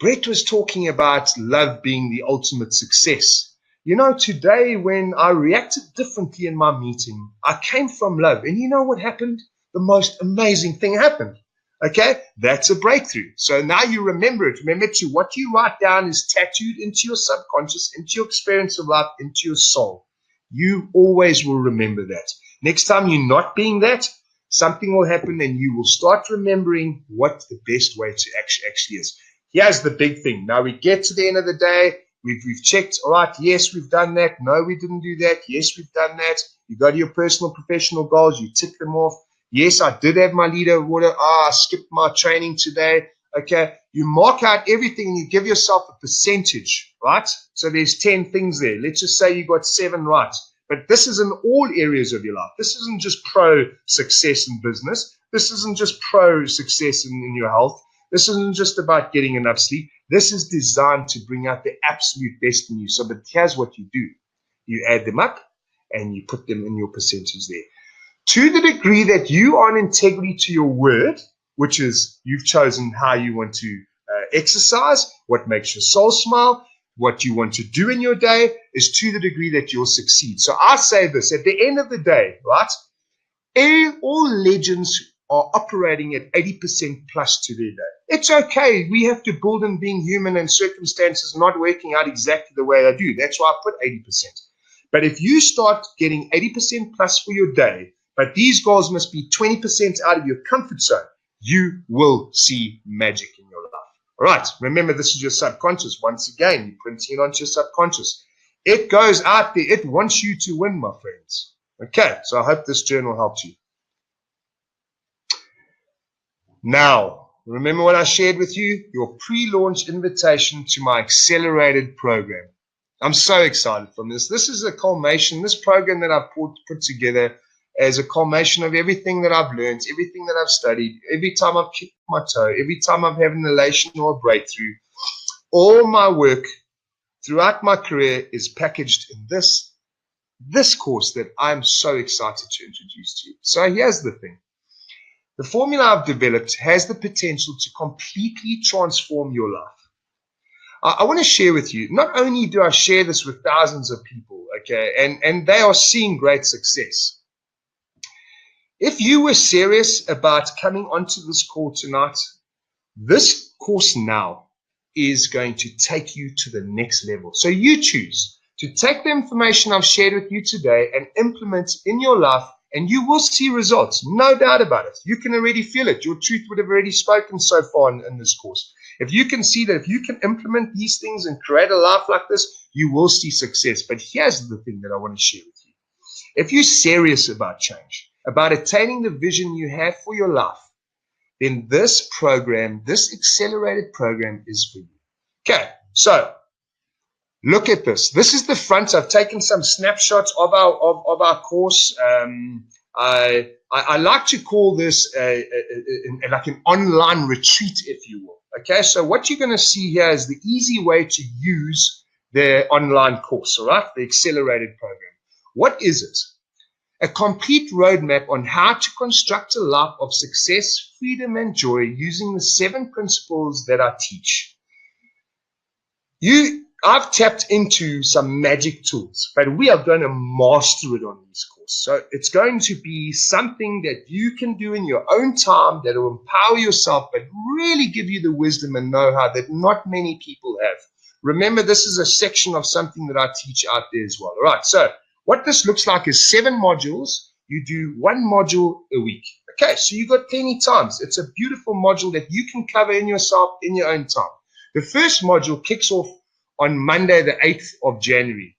Brett was talking about love being the ultimate success. You know, today when I reacted differently in my meeting, I came from love. And you know what happened? The most amazing thing happened. Okay? That's a breakthrough. So now you remember it. Remember to what you write down is tattooed into your subconscious, into your experience of life, into your soul. You always will remember that. Next time you're not being that, something will happen and you will start remembering what the best way to actually is. Here's the big thing. Now we get to the end of the day. We've checked. All right. Yes, we've done that. No, we didn't do that. Yes, we've done that. You go to your personal, professional goals. You tick them off. Yes, I did have my liter of water. I skipped my training today. Okay. You mark out everything and you give yourself a percentage, right? So there's 10 things there. Let's just say you got 7 right. But this is in all areas of your life. This isn't just pro success in business. This isn't just pro success in your health. This isn't just about getting enough sleep. This is designed to bring out the absolute best in you. So, but here's what you do. You add them up and you put them in your percentage there. To the degree that you are in integrity to your word, which is you've chosen how you want to exercise, what makes your soul smile, what you want to do in your day, is to the degree that you'll succeed. So I say this, at the end of the day, right, all legends are operating at 80% plus to their day. It's okay. We have to build in being human and circumstances not working out exactly the way they do. That's why I put 80%. But if you start getting 80% plus for your day, but these goals must be 20% out of your comfort zone, you will see magic in your life. All right. Remember, this is your subconscious. Once again, you're printing it onto your subconscious. It goes out there. It wants you to win, my friends. Okay. So I hope this journal helped you. Now, remember what I shared with you? Your pre-launch invitation to my accelerated program. I'm so excited from this. This is a culmination, this program that I've put together as a culmination of everything that I've learned, everything that I've studied, every time I've kicked my toe, every time I've had an elation or a breakthrough. All my work throughout my career is packaged in this course that I'm so excited to introduce to you. So here's the thing. The formula I've developed has the potential to completely transform your life. I want to share with you, not only do I share this with thousands of people, okay, and they are seeing great success. If you were serious about coming onto this call tonight, this course now is going to take you to the next level. So you choose to take the information I've shared with you today and implement in your life, and you will see results, no doubt about it. You can already feel it. Your truth would have already spoken so far in this course. If you can see that if you can implement these things and create a life like this, you will see success. But here's the thing that I want to share with you. If you're serious about change, about attaining the vision you have for your life, then this program, this accelerated program is for you. Okay, so look at this. This is the front. I've taken some snapshots of our course. I like to call this like an online retreat, if you will. Okay, so what you're going to see here is the easy way to use the online course, all right, the accelerated program. What is it? A complete roadmap on how to construct a life of success, freedom, and joy using the 7 principles that I teach. I've tapped into some magic tools, but we are going to master it on this course. So it's going to be something that you can do in your own time that will empower yourself, but really give you the wisdom and know-how that not many people have. Remember, this is a section of something that I teach out there as well. All right, so what this looks like is 7 modules. You do 1 module a week. Okay, so you got plenty times. It's a beautiful module that you can cover in yourself in your own time. The first module kicks off on Monday, the 8th of January.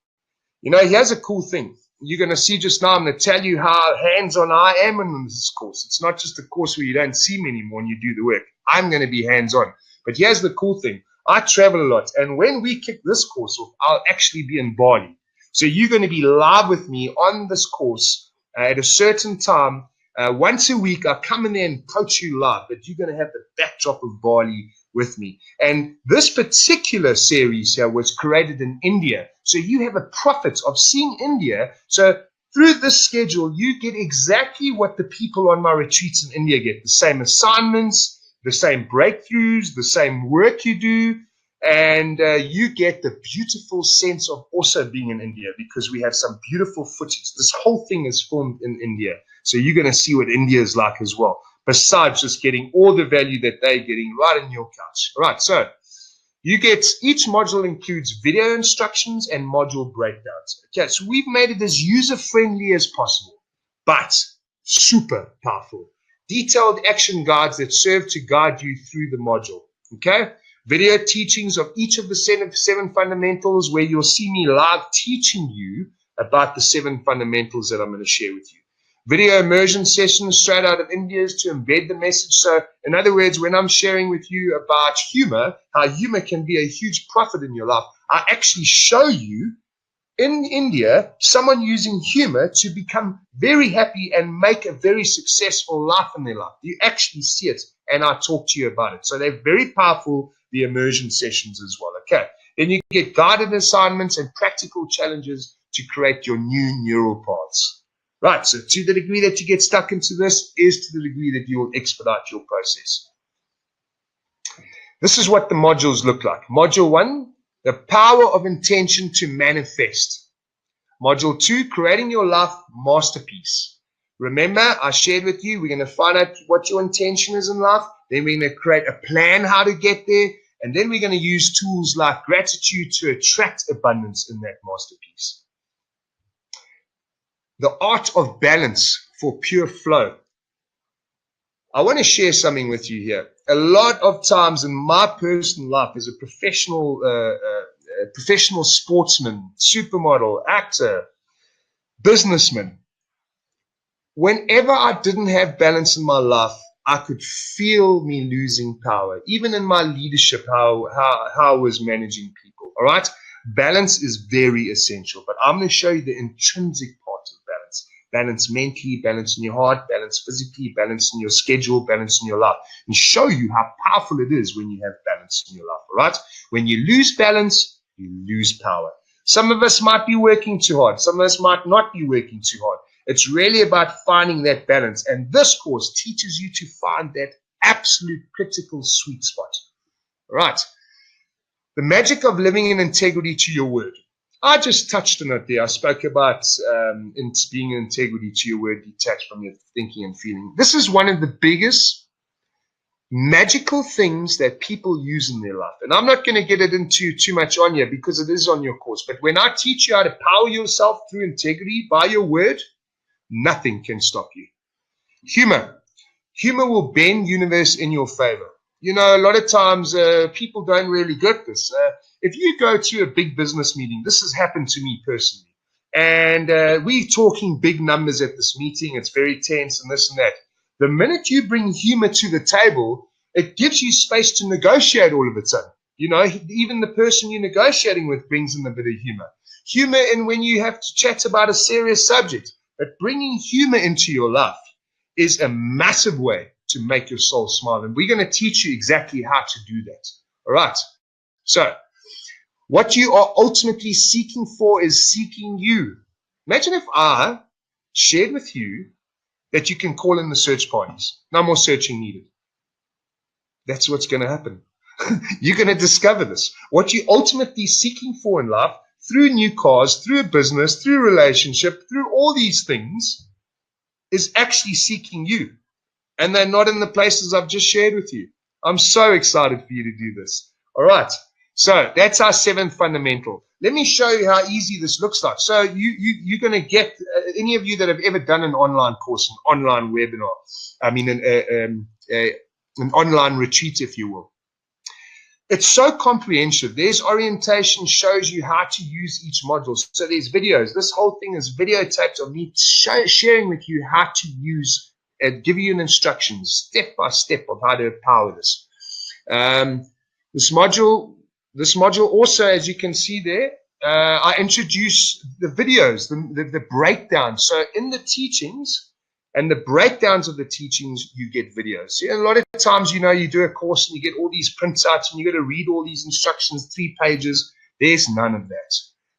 You know, here's a cool thing. You're going to see just now, I'm going to tell you how hands-on I am in this course. It's not just a course where you don't see me anymore and you do the work. I'm going to be hands-on. But here's the cool thing. I travel a lot. And when we kick this course off, I'll actually be in Bali. So you're going to be live with me on this course at a certain time. Once a week, I'll come in there and coach you live. But you're going to have the backdrop of Bali with me. And this particular series here was created in India. So you have a profit of seeing India. So through this schedule, you get exactly what the people on my retreats in India get. The same assignments, the same breakthroughs, the same work you do. And you get the beautiful sense of also being in India because we have some beautiful footage. This whole thing is filmed in India. So you're going to see what India is like as well, besides just getting all the value that they're getting right in your couch. All right, so you get, each module includes video instructions and module breakdowns. Okay, so we've made it as user-friendly as possible, but super powerful. Detailed action guides that serve to guide you through the module. Okay, video teachings of each of the 7 fundamentals where you'll see me live teaching you about the 7 fundamentals that I'm going to share with you. Video immersion sessions straight out of India to embed the message. So in other words, when I'm sharing with you about humor, how humor can be a huge profit in your life, I actually show you in India someone using humor to become very happy and make a very successful life in their life. You actually see it, and I talk to you about it. So they're very powerful, the immersion sessions as well. Okay. Then you get guided assignments and practical challenges to create your new neural paths. Right, so to the degree that you get stuck into this is to the degree that you will expedite your process. This is what the modules look like. Module 1, the power of intention to manifest. Module 2, creating your life masterpiece. Remember, I shared with you, we're going to find out what your intention is in life. Then we're going to create a plan how to get there. And then we're going to use tools like gratitude to attract abundance in that masterpiece. The art of balance for pure flow. I want to share something with you here. A lot of times in my personal life as a professional sportsman, supermodel, actor, businessman, whenever I didn't have balance in my life, I could feel me losing power. Even in my leadership, how I was managing people. All right? Balance is very essential, but I'm going to show you the intrinsic part of balance. Balance mentally, balance in your heart, balance physically, balance in your schedule, balance in your life, and show you how powerful it is when you have balance in your life, all right? When you lose balance, you lose power. Some of us might be working too hard. Some of us might not be working too hard. It's really about finding that balance, and this course teaches you to find that absolute critical sweet spot, all right? The magic of living in integrity to your word. I just touched on it there. I spoke about being in integrity to your word, detached from your thinking and feeling. This is one of the biggest magical things that people use in their life. And I'm not going to get it into too much on here because it is on your course. But when I teach you how to power yourself through integrity by your word, nothing can stop you. Humor. Humor will bend universe in your favor. You know, a lot of times people don't really get this. If you go to a big business meeting, this has happened to me personally. And we're talking big numbers at this meeting. It's very tense and this and that. The minute you bring humor to the table, it gives you space to negotiate all of a sudden. You know, even the person you're negotiating with brings in a bit of humor. Humor in when you have to chat about a serious subject. But bringing humor into your life is a massive way to make your soul smile. And we're going to teach you exactly how to do that. All right. So what you are ultimately seeking for is seeking you. Imagine if I shared with you that you can call in the search parties. No more searching needed. That's what's going to happen. You're going to discover this. What you're ultimately seeking for in life, through new cars, through a business, through a relationship, through all these things, is actually seeking you. And they're not in the places I've just shared with you. I'm so excited for you to do this. All right. So that's our 7th fundamental. Let me show you how easy this looks like. So you're going to get, any of you that have ever done an online course, an online webinar, I mean an online retreat, if you will. It's so comprehensive. There's orientation, shows you how to use each module. So there's videos. This whole thing is videotaped of me sharing with you how to use and give you an instruction, step by step, of how to power this. This module also, as you can see there, I introduce the videos, the breakdown. So in the teachings and the breakdowns of the teachings, you get videos. See, a lot of times, you know, you do a course and you get all these printouts and you got to read all these instructions, 3 pages. There's none of that.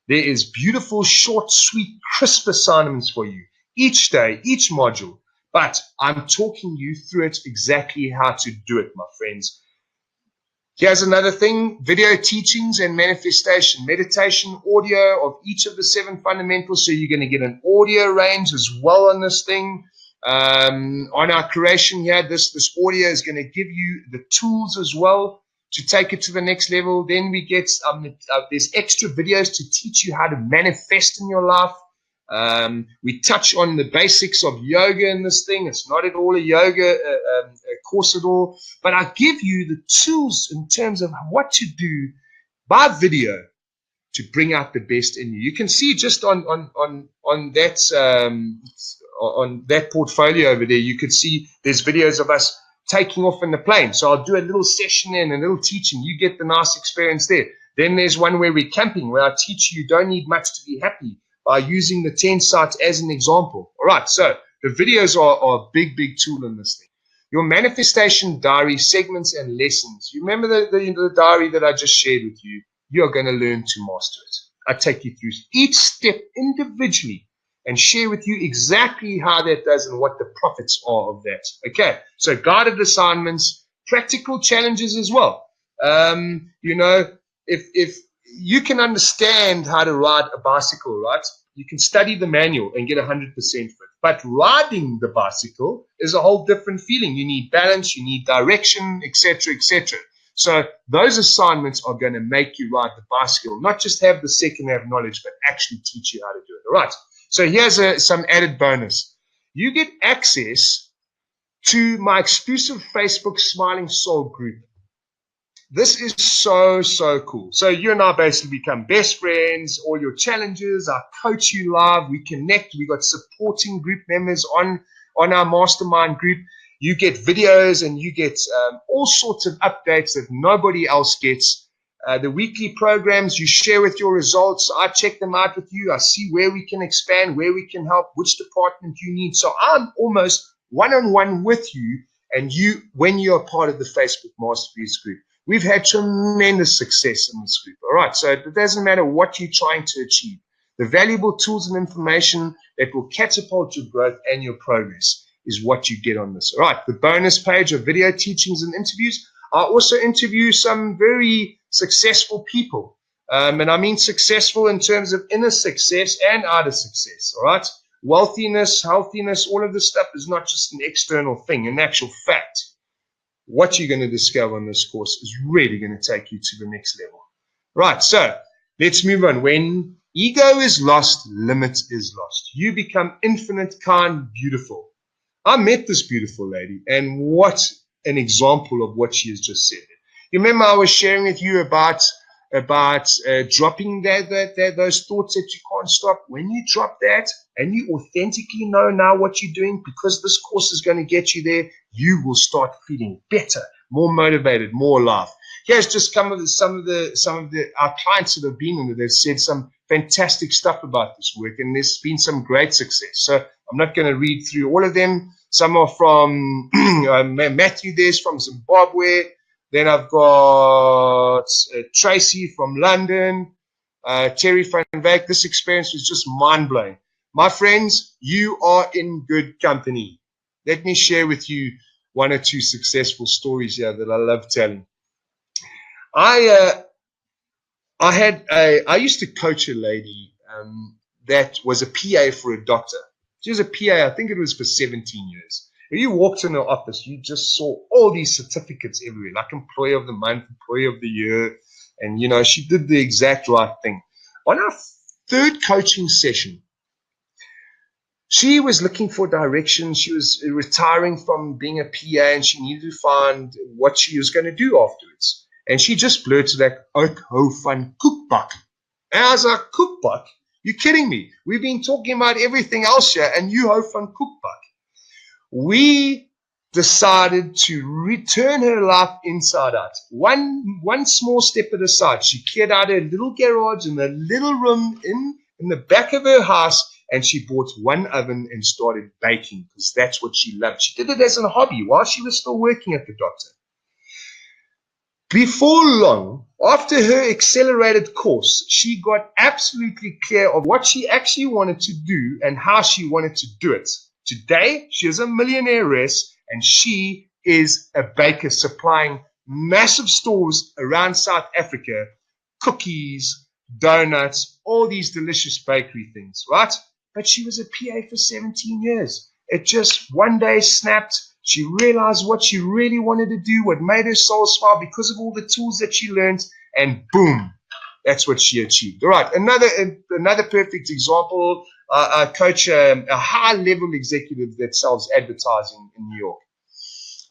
There is beautiful, short, sweet, crisp assignments for you each day, each module. But I'm talking you through it exactly how to do it, my friends. Here's another thing, video teachings and manifestation, meditation, audio of each of the 7 fundamentals. So you're going to get an audio range as well on this thing. On our creation here, this audio is going to give you the tools as well to take it to the next level. Then we get, there's extra videos to teach you how to manifest in your life. We touch on the basics of yoga in this thing. It's not at all a yoga course at all, but I give you the tools in terms of what to do by video to bring out the best in you. You can see just on that portfolio over there, you could see there's videos of us taking off in the plane. So I'll do a little session and a little teaching. You get the nice experience there. Then there's one where we're camping, where I teach you don't need much to be happy, by using the 10 sites as an example. All right, so the videos are a big, big tool in this thing. Your manifestation diary, segments and lessons. You remember the diary that I just shared with you? You're going to learn to master it. I take you through each step individually and share with you exactly how that does and what the profits are of that. Okay, so guided assignments, practical challenges as well. You know, if you can understand how to ride a bicycle, right? You can study the manual and get 100% fit. But riding the bicycle is a whole different feeling. You need balance, you need direction, etc., etc. So those assignments are going to make you ride the bicycle, not just have the second-hand knowledge, but actually teach you how to do it. All right. So here's some added bonus. You get access to my exclusive Facebook Smiling Soul group. This is so, so cool. So you and I basically become best friends, all your challenges, I coach you live, we connect, we got supporting group members on our mastermind group. You get videos and you get all sorts of updates that nobody else gets. The weekly programs, you share with your results. I check them out with you. I see where we can expand, where we can help, which department you need. So I'm almost one-on-one with you and you when you're part of the Facebook Masterpiece group. We've had tremendous success in this group. All right, so it doesn't matter what you're trying to achieve. The valuable tools and information that will catapult your growth and your progress is what you get on this. All right, the bonus page of video teachings and interviews. I also interview some very successful people. And I mean successful in terms of inner success and outer success, all right? Wealthiness, healthiness, all of this stuff is not just an external thing. In actual fact, what you're going to discover on this course is really going to take you to the next level. Right, so let's move on. When ego is lost, limit is lost. You become infinite, kind, beautiful. I met this beautiful lady, and what an example of what she has just said. You remember I was sharing with you about dropping those thoughts that you can't stop. When you drop that and you authentically know now what you're doing, because this course is going to get you there, you will start feeling better, more motivated, more alive. Here's just some of our clients that have been in it. They've said some fantastic stuff about this work, and there's been some great success. So I'm not going to read through all of them. Some are from Matthew. There's from Zimbabwe. Then I've got Tracy from London, Terry van Wyk. This experience was just mind-blowing. My friends, you are in good company. Let me share with you one or two successful stories here that I love telling. I used to coach a lady that was a PA for a doctor. She was a PA, I think it was for 17 years. When you walked in her office, you just saw all these certificates everywhere, like Employee of the Month, Employee of the Year. And, you know, she did the exact right thing. On our third coaching session, she was looking for direction. She was retiring from being a PA, and she needed to find what she was going to do afterwards. And she just blurted like, "Ek hou van koekbak." And I was like, "Koekbak? You're kidding me. We've been talking about everything else here, and you hou van koekbak." We decided to return her life inside out. One small step at a time. She cleared out her little garage and a little room in the back of her house, and she bought one oven and started baking because that's what she loved. She did it as a hobby while she was still working at the doctor. Before long, after her accelerated course, she got absolutely clear of what she actually wanted to do and how she wanted to do it. Today, she is a millionairess, and she is a baker supplying massive stores around South Africa, cookies, donuts, all these delicious bakery things, right? But she was a PA for 17 years. It just one day snapped. She realized what she really wanted to do, what made her soul smile because of all the tools that she learned, and boom, that's what she achieved. All right, another perfect example. I coach a high-level executive that sells advertising in New York.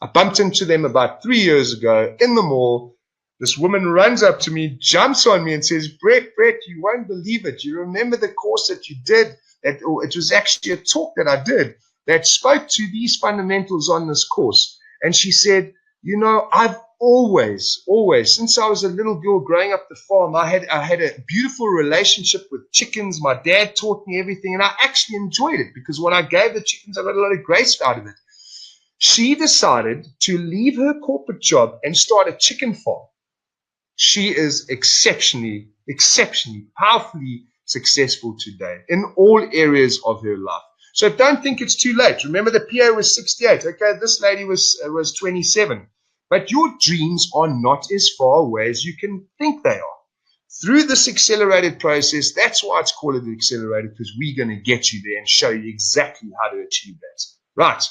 I bumped into them about 3 years ago in the mall. This woman runs up to me, jumps on me, and says, Brett, you won't believe it. You remember the course that you did? It was actually a talk that I did that spoke to these fundamentals on this course. And she said, you know, I've always, since I was a little girl growing up the farm, I had a beautiful relationship with chickens. My dad taught me everything, and I actually enjoyed it because when I gave the chickens, I got a lot of grace out of it. She decided to leave her corporate job and start a chicken farm. She is exceptionally, powerfully successful today in all areas of her life. So don't think it's too late. Remember, the PA was 68. Okay, this lady was 27. But your dreams are not as far away as you can think they are. Through this accelerated process, that's why it's called it accelerated, because we're going to get you there and show you exactly how to achieve that. Right.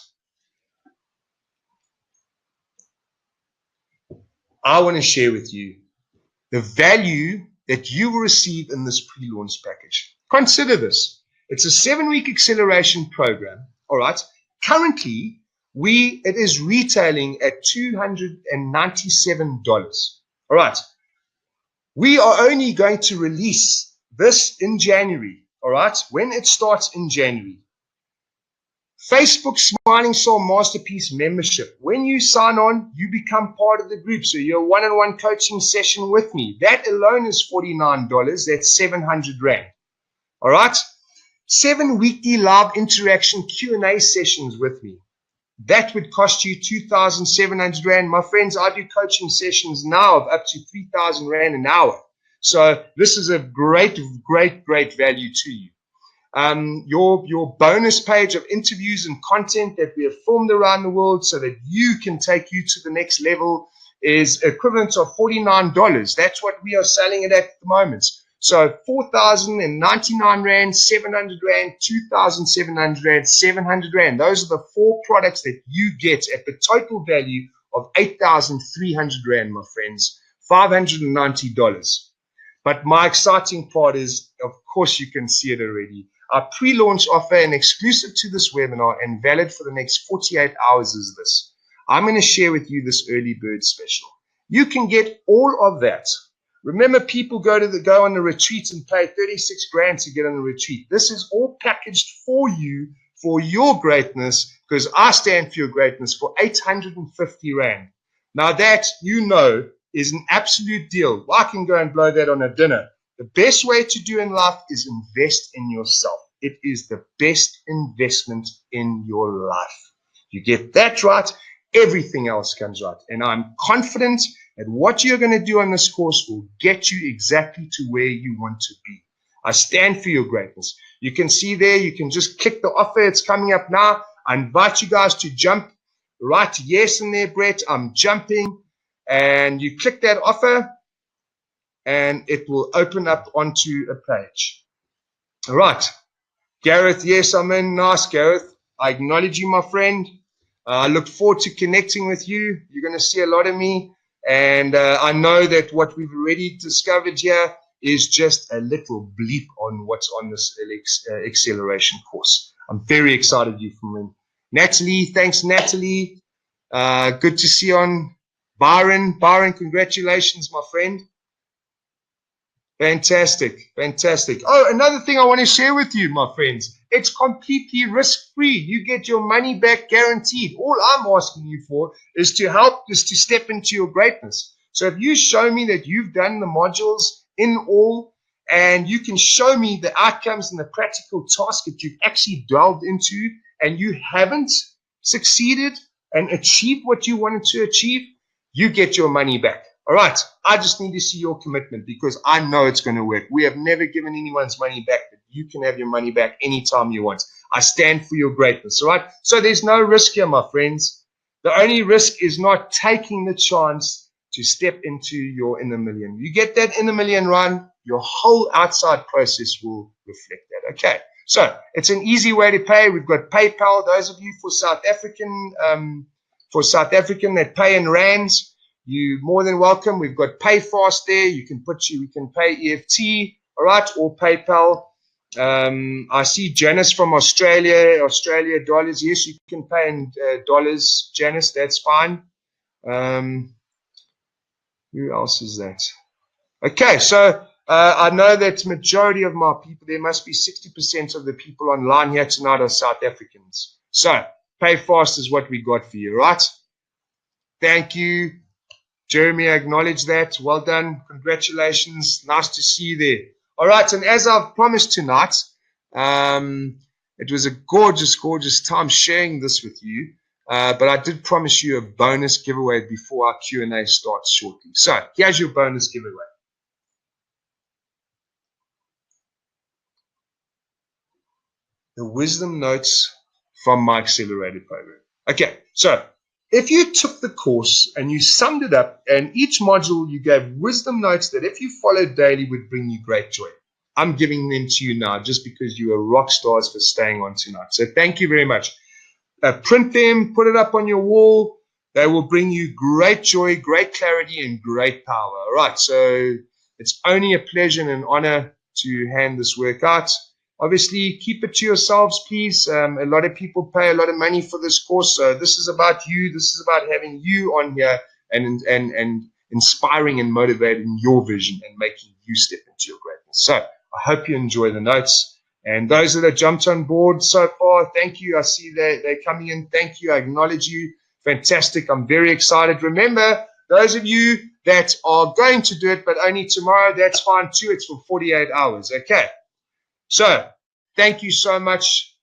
I want to share with you the value that you will receive in this pre-launch package. Consider this. It's a 7-week acceleration program. All right. Currently, it is retailing at $297. All right. We are only going to release this in January. All right. When it starts in January. Facebook Smiling Soul Masterpiece membership. When you sign on, you become part of the group. So your one-on-one coaching session with me. That alone is $49. That's 700 Rand. All right. 7 weekly live interaction Q&A sessions with me. That would cost you 2,700 Rand. My friends, I do coaching sessions now of up to 3,000 Rand an hour. So this is a great value to you. Your bonus page of interviews and content that we have filmed around the world so that you can take you to the next level. is equivalent of $49. That's what we are selling it at the moment. So 4,099 Rand, 700 Rand, 2,700 Rand, 700 Rand. Those are the 4 products that you get at the total value of 8,300 Rand, my friends, $590. But my exciting part is, of course, you can see it already. Our pre-launch offer and exclusive to this webinar and valid for the next 48 hours is this. I'm going to share with you this early bird special. You can get all of that. Remember, people go on the retreat and pay 36 grand to get on the retreat. This is all packaged for you, for your greatness, because I stand for your greatness, for 850 Rand. Now that, is an absolute deal. I can go and blow that on a dinner. The best way to do in life is invest in yourself. It is the best investment in your life. You get that right, everything else comes right. And I'm confident that what you're going to do on this course will get you exactly to where you want to be. I stand for your greatness. You can see there, you can just click the offer. It's coming up now. I invite you guys to jump. Write yes in there, Brett. I'm jumping. And you click that offer, and it will open up onto a page. All right. Gareth, yes, I'm in. Nice, Gareth. I acknowledge you, my friend. I look forward to connecting with you. You're going to see a lot of me. And I know that what we've already discovered here is just a little bleep on what's on this acceleration course. I'm very excited you from in. Natalie, thanks, Natalie. Good to see you on. Byron, congratulations, my friend. Fantastic, fantastic. Oh, another thing I want to share with you, my friends. It's completely risk-free. You get your money back guaranteed. All I'm asking you for is to step into your greatness. So if you show me that you've done the modules in all, and you can show me the outcomes and the practical task that you've actually delved into, and you haven't succeeded and achieved what you wanted to achieve, you get your money back. All right. I just need to see your commitment because I know it's going to work. We have never given anyone's money back, but you can have your money back anytime you want. I stand for your greatness. All right. So there's no risk here, my friends. The only risk is not taking the chance to step into your inner million. You get that inner million run, your whole outside process will reflect that. Okay. So it's an easy way to pay. We've got PayPal. Those of you for South African that pay in rands, you're more than welcome. We've got PayFast there. We can pay EFT, all right, or PayPal. I see Janice from Australia dollars. Yes, you can pay in dollars, Janice. That's fine. Who else is that? Okay, so I know that majority of my people, there must be 60% of the people online here tonight are South Africans. So PayFast is what we got for you, right? Thank you. Jeremy, I acknowledge that. Well done. Congratulations. Nice to see you there. All right. And as I've promised tonight, it was a gorgeous, gorgeous time sharing this with you. But I did promise you a bonus giveaway before our Q&A starts shortly. So here's your bonus giveaway. The wisdom notes from my accelerated program. Okay. So if you took the course and you summed it up, and each module you gave wisdom notes that if you followed daily would bring you great joy, I'm giving them to you now just because you are rock stars for staying on tonight. So thank you very much. Print them, put it up on your wall. They will bring you great joy, great clarity, and great power. All right, so it's only a pleasure and an honor to hand this work out. Obviously, keep it to yourselves, please. A lot of people pay a lot of money for this course. So this is about you. This is about having you on here and inspiring and motivating your vision and making you step into your greatness. So I hope you enjoy the notes. And those that have jumped on board so far, thank you. I see they're coming in. Thank you. I acknowledge you. Fantastic. I'm very excited. Remember, those of you that are going to do it, but only tomorrow, that's fine too. It's for 48 hours. Okay. So, thank you so much.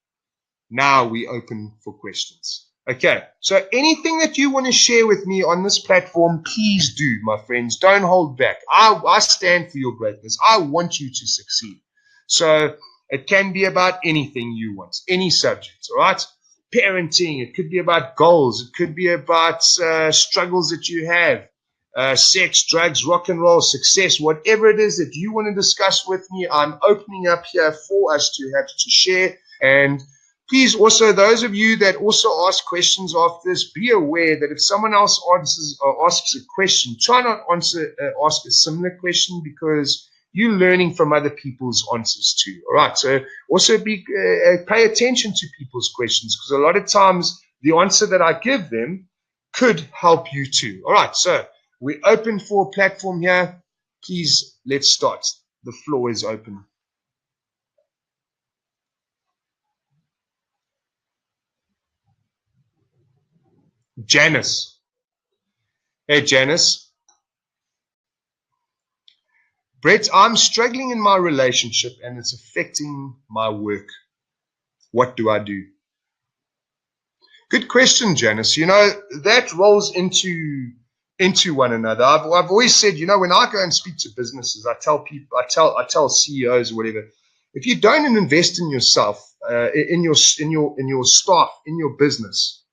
Now we open for questions. Okay, so anything that you want to share with me on this platform, please do, my friends. Don't hold back. I stand for your greatness. I want you to succeed. So, it can be about anything you want, any subject, all right? Parenting, it could be about goals. It could be about struggles that you have. sex, drugs, rock and roll, success, whatever it is that you want to discuss with me, I'm opening up here for us to have to share. And please also, those of you that also ask questions after this, be aware that if someone else asks a question, try not ask a similar question, because you're learning from other people's answers too. All right. So also pay attention to people's questions, because a lot of times the answer that I give them could help you too. All right. So we're open for a platform here. Please, let's start. The floor is open. Janice. Hey, Janice. Brett, I'm struggling in my relationship and it's affecting my work. What do I do? Good question, Janice. You know, that rolls into one another. I've always said, you know, when I go and speak to businesses, I tell people, I tell CEOs or whatever, if you don't invest in yourself, in your staff, in your business,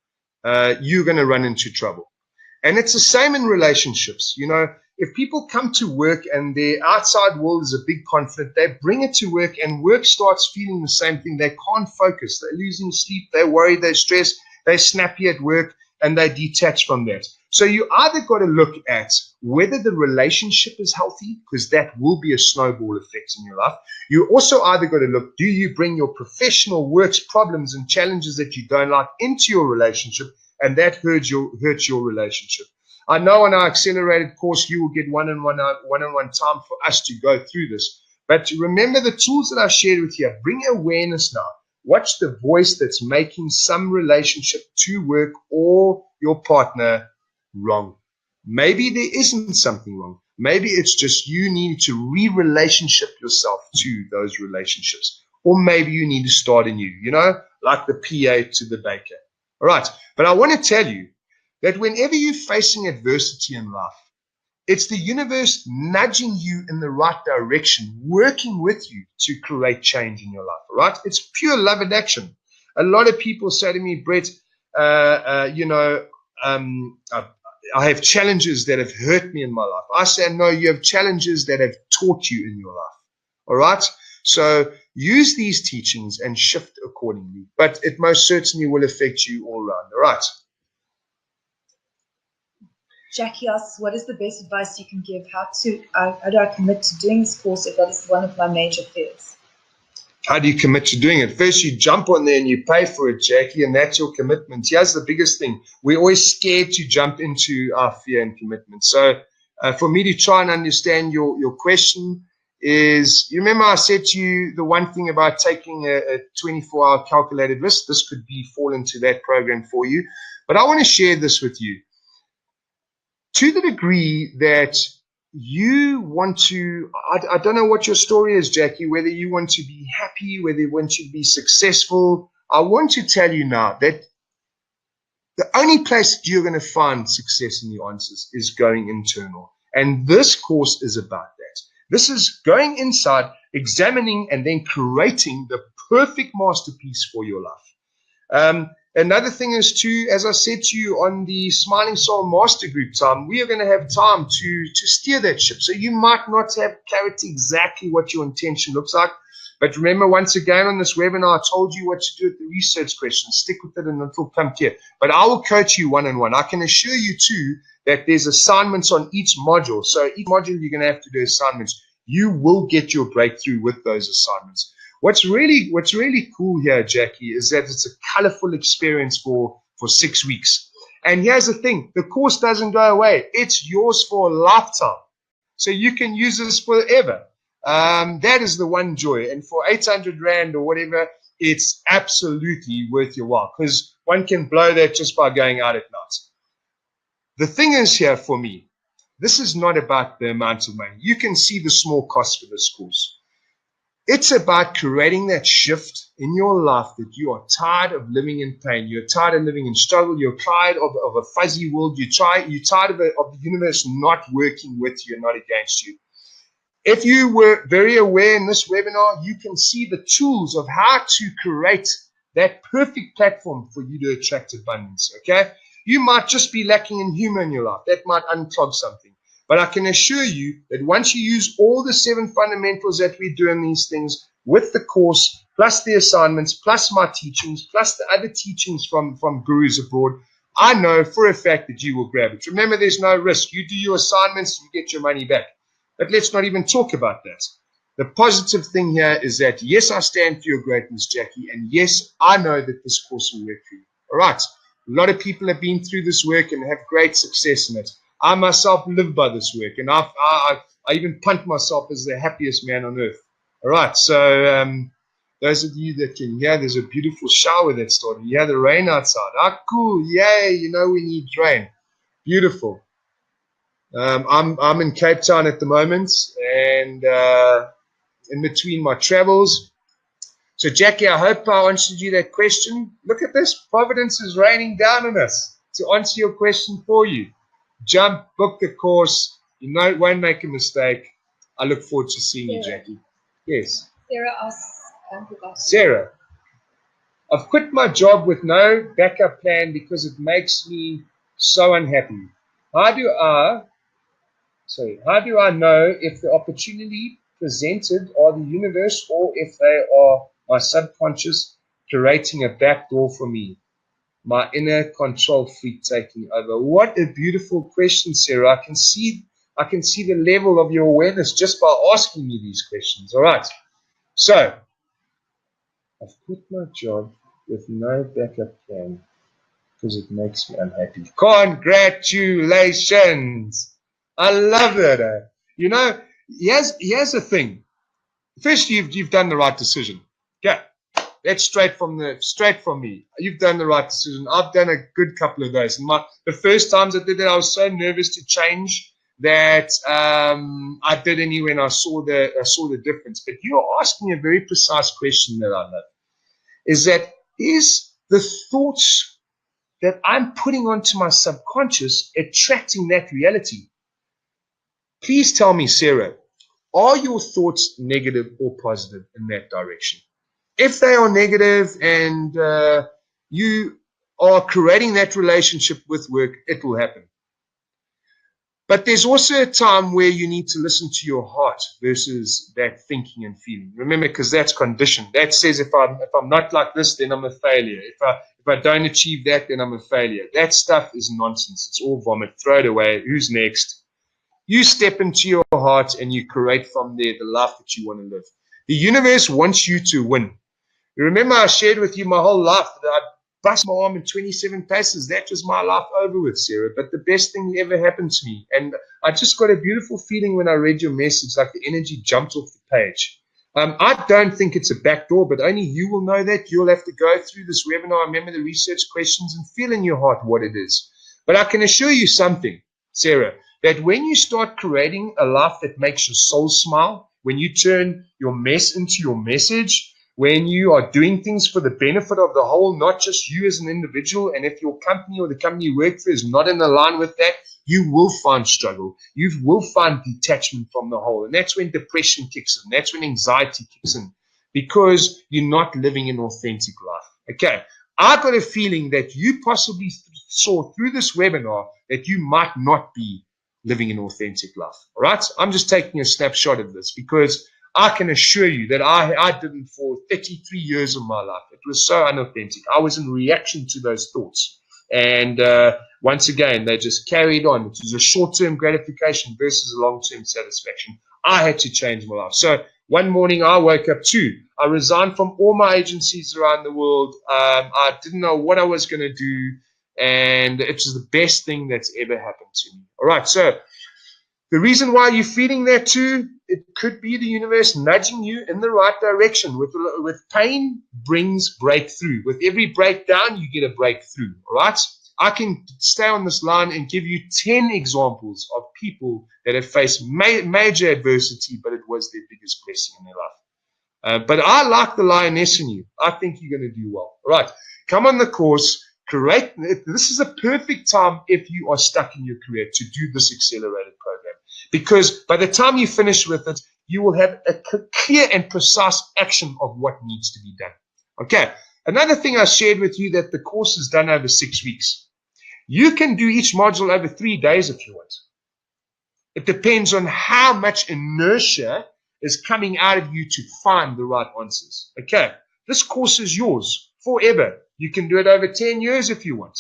you're going to run into trouble. And it's the same in relationships. You know, if people come to work and their outside world is a big conflict, they bring it to work and work starts feeling the same thing. They can't focus. They're losing sleep. They're worried. They're stressed. They're snappy at work, and they detach from that. So you either got to look at whether the relationship is healthy, because that will be a snowball effect in your life. You also either got to look, do you bring your professional work's problems and challenges that you don't like into your relationship, and that hurts your relationship. I know on our accelerated course, you will get one-on-one time for us to go through this. But remember the tools that I shared with you. Bring awareness now. Watch the voice that's making some relationship to work or your partner wrong. Maybe there isn't something wrong. Maybe it's just you need to re-relationship yourself to those relationships. Or maybe you need to start anew, you know, like the PA to the baker. All right. But I want to tell you that whenever you're facing adversity in life, it's the universe nudging you in the right direction, working with you to create change in your life, right? It's pure love and action. A lot of people say to me, Brett, you know, I have challenges that have hurt me in my life. I say, no, you have challenges that have taught you in your life, all right? So use these teachings and shift accordingly, but it most certainly will affect you all around, all right? Jackie asks, what is the best advice you can give? How do I commit to doing this course if that is one of my major fears? How do you commit to doing it? First, you jump on there and you pay for it, Jackie, and that's your commitment. Here's the biggest thing. We're always scared to jump into our fear and commitment. So for me to try and understand your question is, you remember I said to you the one thing about taking a 24-hour calculated risk? This could fall into that program for you. But I want to share this with you. To the degree that you want to, I don't know what your story is, Jackie, whether you want to be happy, whether you want to be successful. I want to tell you now that the only place that you're going to find success in your answers is going internal. And this course is about that. This is going inside, examining, and then creating the perfect masterpiece for your life. Another thing is too, as I said to you on the Smiling Soul Master Group time, we are going to have time to steer that ship. So you might not have clarity exactly what your intention looks like. But remember, once again, on this webinar, I told you what to do with the research questions. Stick with it and it will come clear. But I will coach you one-on-one. I can assure you too that there's assignments on each module. So each module, you're going to have to do assignments. You will get your breakthrough with those assignments. What's really cool here, Jackie, is that it's a colorful experience for 6 weeks. And here's the thing, the course doesn't go away. It's yours for a lifetime. So you can use this forever. That is the one joy. And for 800 Rand or whatever, it's absolutely worth your while, because one can blow that just by going out at night. The thing is here for me, this is not about the amount of money. You can see the small cost for this course. It's about creating that shift in your life that you are tired of living in pain. You're tired of living in struggle. You're tired of a fuzzy world. You're tired of the universe not working with you and not against you. If you were very aware in this webinar, you can see the tools of how to create that perfect platform for you to attract abundance, okay? You might just be lacking in humor in your life. That might unclog something. But I can assure you that once you use all the 7 fundamentals that we do in these things with the course, plus the assignments, plus my teachings, plus the other teachings from gurus abroad, I know for a fact that you will grab it. Remember, there's no risk. You do your assignments, you get your money back. But let's not even talk about that. The positive thing here is that, yes, I stand for your greatness, Jackie, and yes, I know that this course will work for you. All right. A lot of people have been through this work and have great success in it. I myself live by this work, and I even punt myself as the happiest man on earth. All right. So those of you that can hear, there's a beautiful shower that started. You hear the rain outside. Ah, cool. Yay. You know we need rain. Beautiful. I'm in Cape Town at the moment, and in between my travels. So, Jackie, I hope I answered you that question. Look at this. Providence is raining down on us to answer your question for you. Jump, book the course. You know, won't make a mistake. I look forward to seeing you, Jackie. Yes. Sarah asks, Sarah, I've quit my job with no backup plan because it makes me so unhappy. How do I know if the opportunity presented are the universe or if they are my subconscious creating a back door for me? My inner control freak taking over. What a beautiful question, Sarah. I can see the level of your awareness just by asking me these questions. All right. So, I've quit my job with no backup plan because it makes me unhappy. Congratulations. I love that. You know, here's the thing. First, you've done the right decision. Okay. That's straight from me. You've done the right decision. I've done a good couple of days. And the first times I did it, I was so nervous to change that I did anyway, and I saw the difference. But you're asking a very precise question that I love. Is the thoughts that I'm putting onto my subconscious attracting that reality? Please tell me, Sarah, are your thoughts negative or positive in that direction? If they are negative and you are creating that relationship with work, it will happen. But there's also a time where you need to listen to your heart versus that thinking and feeling. Remember, because that's conditioned. That says if I'm not like this, then I'm a failure. If I don't achieve that, then I'm a failure. That stuff is nonsense. It's all vomit. Throw it away. Who's next? You step into your heart and you create from there the life that you want to live. The universe wants you to win. You remember I shared with you my whole life that I bust my arm in 27 places. That was my life over with, Sarah. But the best thing that ever happened to me. And I just got a beautiful feeling when I read your message, like the energy jumped off the page. I don't think it's a back door, but only you will know that. You'll have to go through this webinar, remember the research questions, and feel in your heart what it is. But I can assure you something, Sarah, that when you start creating a life that makes your soul smile, when you turn your mess into your message, when you are doing things for the benefit of the whole, not just you as an individual, and if your company or the company you work for is not in line with that, you will find struggle. You will find detachment from the whole. And that's when depression kicks in. That's when anxiety kicks in, because you're not living an authentic life. Okay, I've got a feeling that you possibly saw through this webinar that you might not be living an authentic life. All right, I'm just taking a snapshot of this because I can assure you that I didn't for 33 years of my life. It was so unauthentic. I was in reaction to those thoughts. And once again, they just carried on. It was a short-term gratification versus a long-term satisfaction. I had to change my life. So one morning I woke up too. I resigned from all my agencies around the world. I didn't know what I was going to do. And it was the best thing that's ever happened to me. All right, so the reason why you're feeling that too, it could be the universe nudging you in the right direction. With pain brings breakthrough. With every breakdown, you get a breakthrough. All right? I can stay on this line and give you 10 examples of people that have faced major adversity, but it was their biggest blessing in their life. But I like the lioness in you. I think you're going to do well. All right. Come on the course. Correct. This is a perfect time if you are stuck in your career to do this accelerated program. Because by the time you finish with it, you will have a clear and precise action of what needs to be done. Okay. Another thing I shared with you that the course is done over 6 weeks. You can do each module over 3 days if you want. It depends on how much inertia is coming out of you to find the right answers. Okay, this course is yours forever. You can do it over 10 years if you want.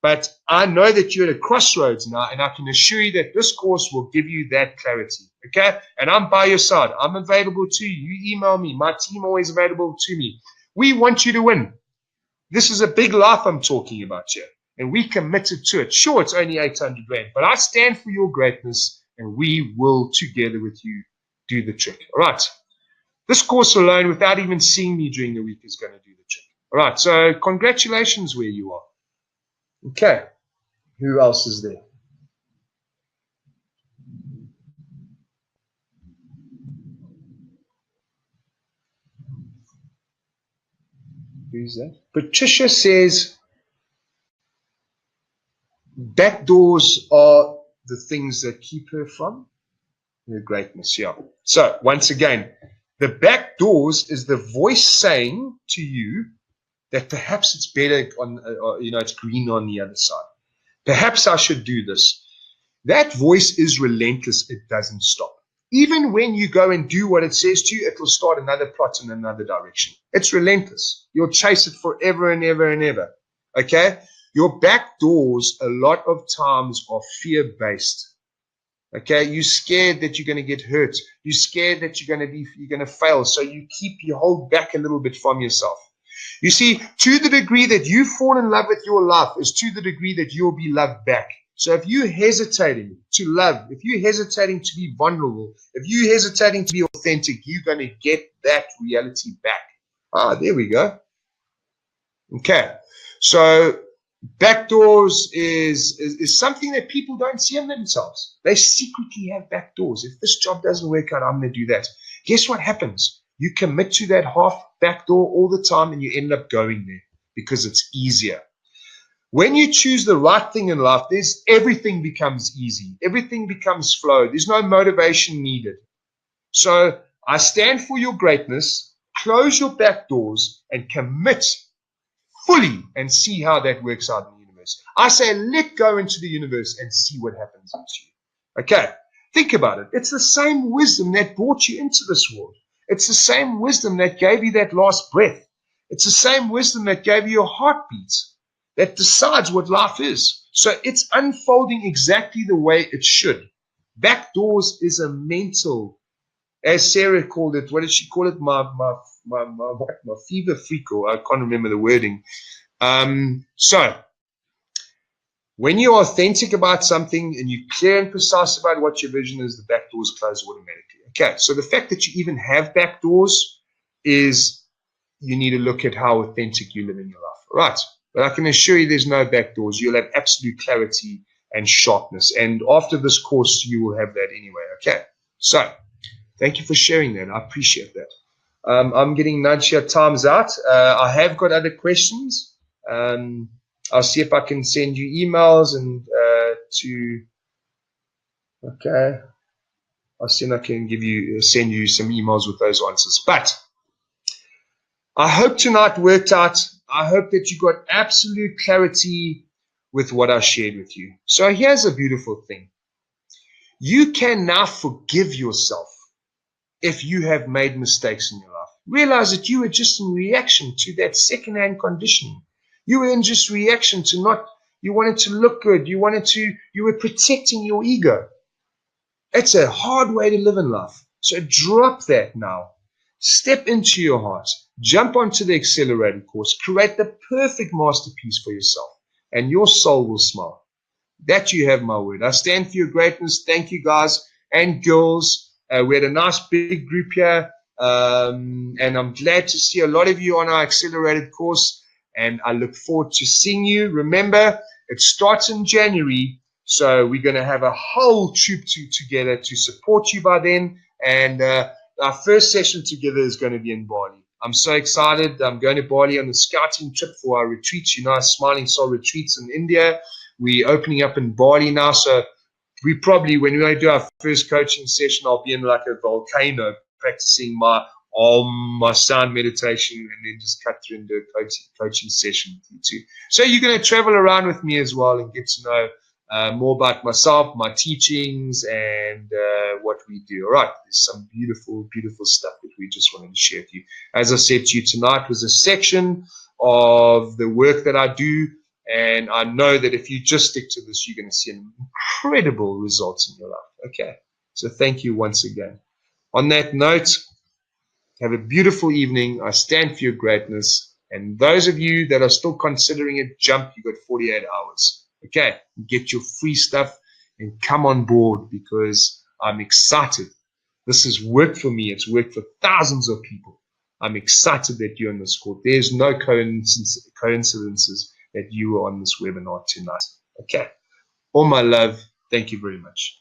But I know that you're at a crossroads now, and I can assure you that this course will give you that clarity. Okay? And I'm by your side. I'm available to you. You email me. My team always available to me. We want you to win. This is a big life I'm talking about here, and we committed to it. Sure, it's only 800 Rand, but I stand for your greatness, and we will, together with you, do the trick. All right? This course alone, without even seeing me during the week, is going to do the trick. All right, so congratulations where you are. Okay, who else is there? Who's that? Patricia says, back doors are the things that keep her from her greatness. Yeah. So once again, the back doors is the voice saying to you that perhaps it's better on, it's green on the other side. Perhaps I should do this. That voice is relentless. It doesn't stop. Even when you go and do what it says to you, it will start another plot in another direction. It's relentless. You'll chase it forever and ever and ever. Okay? Your back doors, a lot of times, are fear-based. Okay? You're scared that you're going to get hurt. You're scared that you're going to fail. So you hold back a little bit from yourself. You see, to the degree that you fall in love with your life is to the degree that you'll be loved back. So if you're hesitating to love, if you're hesitating to be vulnerable, if you're hesitating to be authentic, you're going to get that reality back. Ah, there we go. Okay. So back doors is something that people don't see in themselves. They secretly have back doors. If this job doesn't work out, I'm going to do that. Guess what happens? You commit to that half back door all the time and you end up going there because it's easier. When you choose the right thing in life, everything becomes easy. Everything becomes flow. There's no motivation needed. So I stand for your greatness. Close your back doors and commit fully and see how that works out in the universe. I say let go into the universe and see what happens to you. Okay, think about it. It's the same wisdom that brought you into this world. It's the same wisdom that gave you that last breath. It's the same wisdom that gave you your heartbeat, that decides what life is. So it's unfolding exactly the way it should. Back doors is a mental, as Sarah called it, what did she call it? My fever freak, or I can't remember the wording. So when you're authentic about something and you're clear and precise about what your vision is, the back doors close automatically. Okay, so the fact that you even have back doors is you need to look at how authentic you live in your life. Right. But I can assure you there's no back doors. You'll have absolute clarity and sharpness. And after this course, you will have that anyway. Okay. So thank you for sharing that. I appreciate that. I'm getting nudged here. Time's out. I have got other questions. I'll see if I can send you emails and okay. I'll see if I can send you some emails with those answers. But I hope tonight worked out. I hope that you got absolute clarity with what I shared with you. So here's a beautiful thing. You can now forgive yourself if you have made mistakes in your life. Realize that you were just in reaction to that second-hand conditioning. You were in just reaction to you wanted to look good. You were protecting your ego. It's a hard way to live in life. So drop that now. Step into your heart. Jump onto the accelerated course. Create the perfect masterpiece for yourself. And your soul will smile. That you have my word. I stand for your greatness. Thank you, guys and girls. We had a nice big group here. And I'm glad to see a lot of you on our accelerated course. And I look forward to seeing you. Remember, it starts in January. So we're going to have a whole troop together to support you by then. And our first session together is going to be in Bali. I'm so excited. I'm going to Bali on a scouting trip for our retreats. You know, our Smiling Soul retreats in India. We're opening up in Bali now. So we probably, when we do our first coaching session, I'll be in like a volcano practicing my sound meditation and then just cut through into a coaching session with you too. So you're going to travel around with me as well and get to know more about myself, my teachings, and what we do. All right, there's some beautiful, beautiful stuff that we just wanted to share with you. As I said to you, tonight was a section of the work that I do, and I know that if you just stick to this, you're going to see incredible results in your life. Okay, so thank you once again. On that note, have a beautiful evening. I stand for your greatness. And those of you that are still considering it, jump. You've got 48 hours. Okay, get your free stuff and come on board, because I'm excited. This has worked for me. It's worked for thousands of people. I'm excited that you're on this call. There's no coincidences that you are on this webinar tonight. Okay, all my love. Thank you very much.